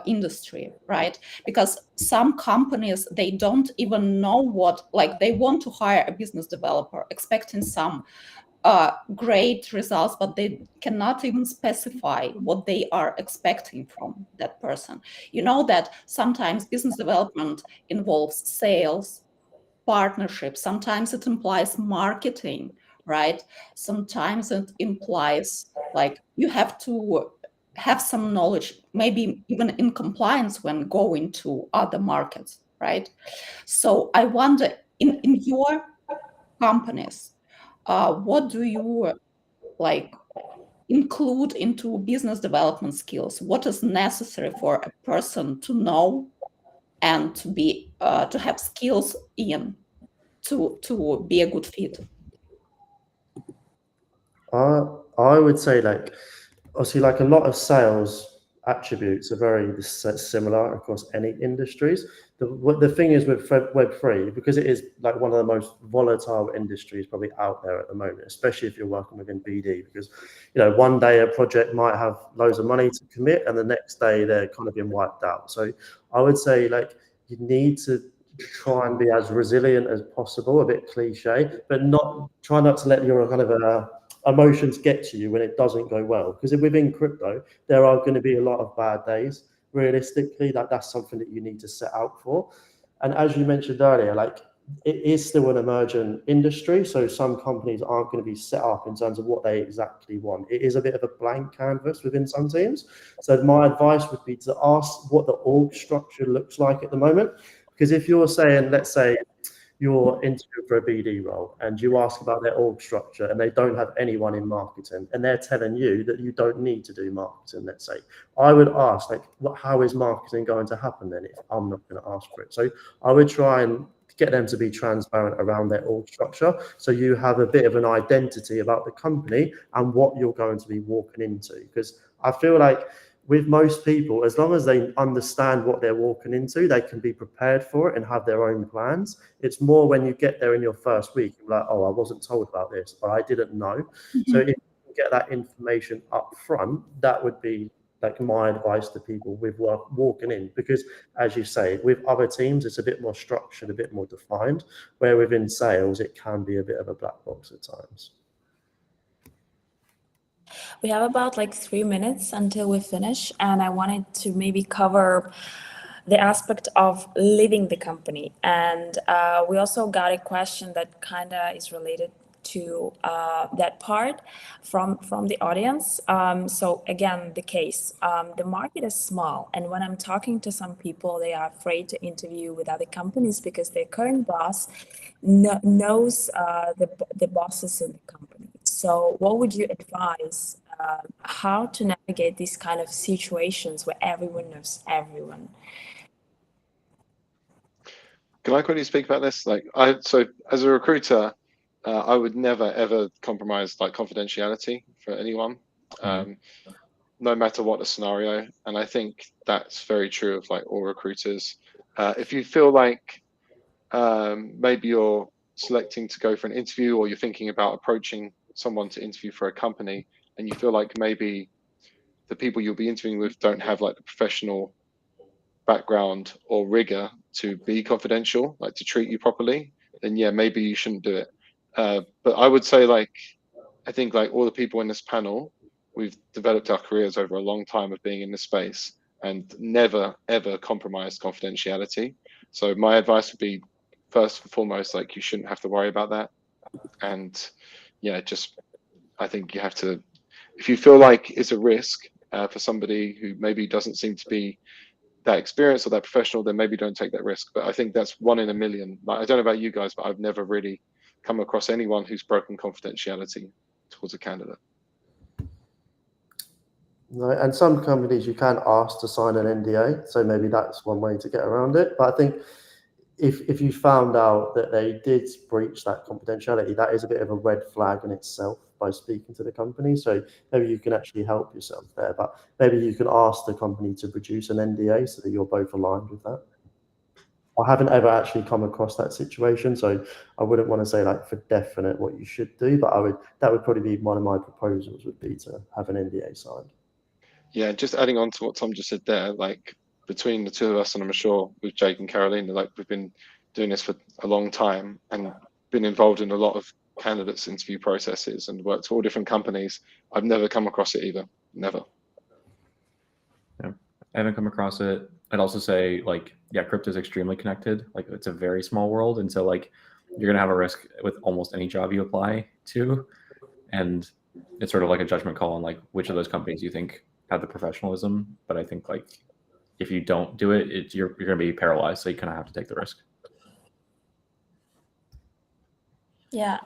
industry, right? Because some companies, they don't even know what, like they want to hire a business developer expecting some great results, but they cannot even specify what they are expecting from that person. You know that sometimes business development involves sales, partnerships, sometimes it implies marketing, right? Sometimes it implies like you have to have some knowledge, maybe even in compliance when going to other markets, right? So I wonder, in your companies, what do you like include into business development skills? What is necessary for a person to know and to be to have skills in to be a good fit? I would say, like, obviously, like a lot of sales attributes are very similar across any industries. The thing is with Web3, because it is like one of the most volatile industries probably out there at the moment, especially if you're working within BD, because, you know, one day a project might have loads of money to commit and the next day they're kind of being wiped out. So I would say, like, you need to try and be as resilient as possible, a bit cliche, but try not to let your kind of emotions get to you when it doesn't go well. Because within crypto, there are going to be a lot of bad days. Realistically, that's something that you need to set out for. And as you mentioned earlier, like, it is still an emergent industry, so some companies aren't going to be set up in terms of what they exactly want. It is a bit of a blank canvas within some teams. So my advice would be to ask what the org structure looks like at the moment. Because if you're saying, let's say, you're interviewing for a BD role and you ask about their org structure and they don't have anyone in marketing and they're telling you that you don't need to do marketing, let's say, I would ask, like, how is marketing going to happen then if I'm not going to ask for it? So I would try and get them to be transparent around their org structure, so you have a bit of an identity about the company and what you're going to be walking into. Because I feel like with most people, as long as they understand what they're walking into, they can be prepared for it and have their own plans. It's more when you get there in your first week, you're like, oh, I wasn't told about this, or I didn't know. Mm-hmm. So if you get that information up front, that would be like my advice to people with walking in. Because as you say, with other teams, it's a bit more structured, a bit more defined, where within sales, it can be a bit of a black box at times. We have about like 3 minutes until we finish, and I wanted to maybe cover the aspect of leaving the company. And we also got a question that kind of is related to that part from the audience. So again, the case, the market is small, and when I'm talking to some people, they are afraid to interview with other companies because their current boss knows the bosses in the company. So what would you advise how to navigate these kind of situations where everyone knows everyone? Can I quickly speak about this? So as a recruiter, I would never ever compromise like confidentiality for anyone, no matter what the scenario. And I think that's very true of like all recruiters. If you feel like maybe you're selecting to go for an interview, or you're thinking about approaching someone to interview for a company, and you feel like maybe the people you'll be interviewing with don't have like the professional background or rigor to be confidential, like to treat you properly, then yeah, maybe you shouldn't do it. But I would say, like, I think like all the people in this panel, we've developed our careers over a long time of being in this space and never ever compromised confidentiality. So my advice would be, first and foremost, like, you shouldn't have to worry about that. And yeah, just, I think you have to, if you feel like it's a risk for somebody who maybe doesn't seem to be that experienced or that professional, then maybe don't take that risk. But I think that's 1 in a million. Like, I don't know about you guys, but I've never really come across anyone who's broken confidentiality towards a candidate. No, and some companies you can ask to sign an NDA, so maybe that's one way to get around it. But I think if you found out that they did breach that confidentiality, that is a bit of a red flag in itself by speaking to the company. So maybe you can actually help yourself there, but maybe you can ask the company to produce an NDA so that you're both aligned with that. I haven't ever actually come across that situation, so I wouldn't want to say like for definite what you should do, but that would probably be one of my proposals, would be to have an NDA signed. Yeah, just adding on to what Tom just said there, like between the two of us, and I'm sure with Jake and Carolina, like we've been doing this for a long time and been involved in a lot of candidates' interview processes and worked for all different companies. I've never come across it either. Never. Yeah, I haven't come across it. I'd also say, like, yeah, crypto is extremely connected. Like, it's a very small world, and so like you're gonna have a risk with almost any job you apply to, and it's sort of like a judgment call on like which of those companies you think have the professionalism. But I think like if you don't do it, you're gonna be paralyzed. So you kind of have to take the risk. Yeah.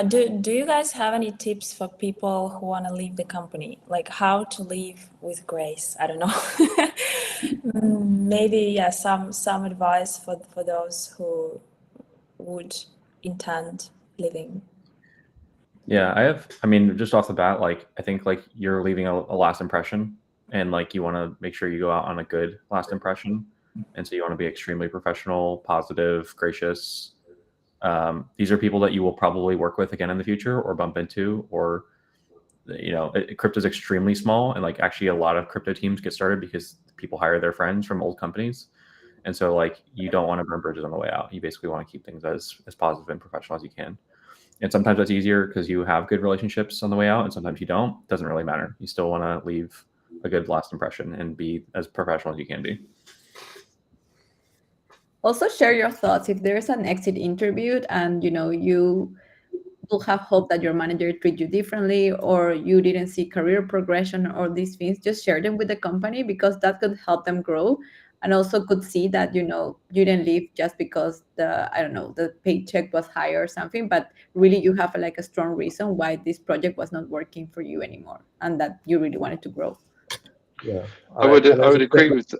Do you guys have any tips for people who want to leave the company? Like how to leave with grace? I don't know. Maybe, yeah, some advice for those who would intend leaving. Yeah, I mean, just off the bat, like I think like you're leaving a last impression, and like you want to make sure you go out on a good last impression, and so you want to be extremely professional, positive, gracious. These are people that you will probably work with again in the future or bump into, or crypto is extremely small, and like actually a lot of crypto teams get started because people hire their friends from old companies, and so like you don't want to burn bridges on the way out. You basically want to keep things as positive and professional as you can. And sometimes that's easier because you have good relationships on the way out, and sometimes you don't. It doesn't really matter. You still want to leave a good last impression and be as professional as you can be. Also share your thoughts if there's an exit interview and you will have hope that your manager treat you differently or you didn't see career progression or these things. Just share them with the company because that could help them grow, and also could see that you didn't leave just because the paycheck was higher or something, but really you have like a strong reason why this project was not working for you anymore and that you really wanted to grow. Yeah, I would agree with.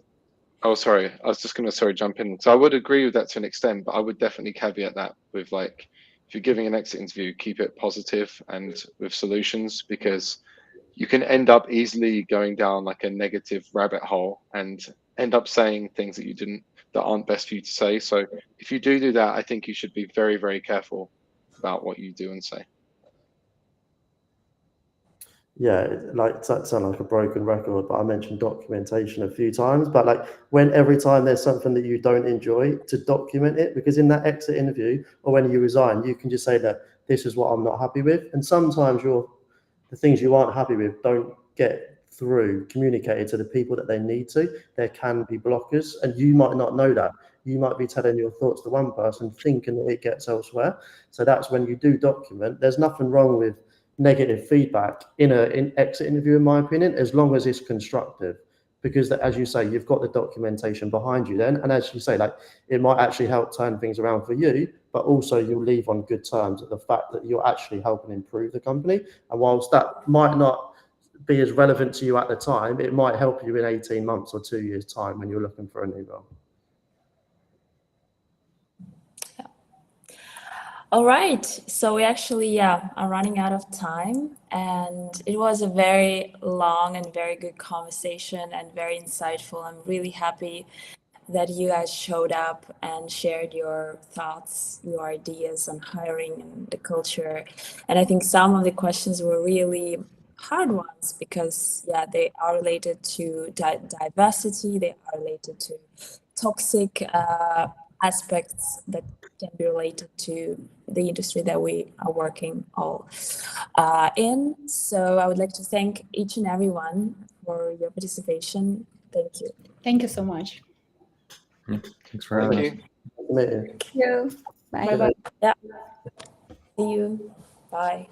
Oh, sorry. I was just going to jump in. So I would agree with that to an extent, but I would definitely caveat that with like, if you're giving an exit interview, keep it positive and with solutions, because you can end up easily going down like a negative rabbit hole and end up saying things that aren't best for you to say. So if you do that, I think you should be very, very careful about what you do and say. Yeah, like that sound like a broken record, but I mentioned documentation a few times. But like when every time there's something that you don't enjoy, to document it, because in that exit interview or when you resign, you can just say that this is what I'm not happy with. And sometimes the things you aren't happy with don't get communicated to the people that they need to. There can be blockers, and you might not know that. You might be telling your thoughts to one person, thinking that it gets elsewhere. So that's when you do document. There's nothing wrong with negative feedback in an exit interview, in my opinion, as long as it's constructive, because as you say, you've got the documentation behind you then, and as you say, like it might actually help turn things around for you, but also you'll leave on good terms at the fact that you're actually helping improve the company. And whilst that might not be as relevant to you at the time, it might help you in 18 months or 2 years time when you're looking for a new role. All right, so we actually, are running out of time, and it was a very long and very good conversation and very insightful. I'm really happy that you guys showed up and shared your thoughts, your ideas on hiring and the culture. And I think some of the questions were really hard ones because, they are related to diversity, they are related to toxic aspects that can be related to the industry that we are working all in. So I would like to thank each and everyone for your participation. Thank you. Thank you so much. Yeah, thanks for having us. Thank you. Bye. Bye-bye. Yeah. See you. Bye.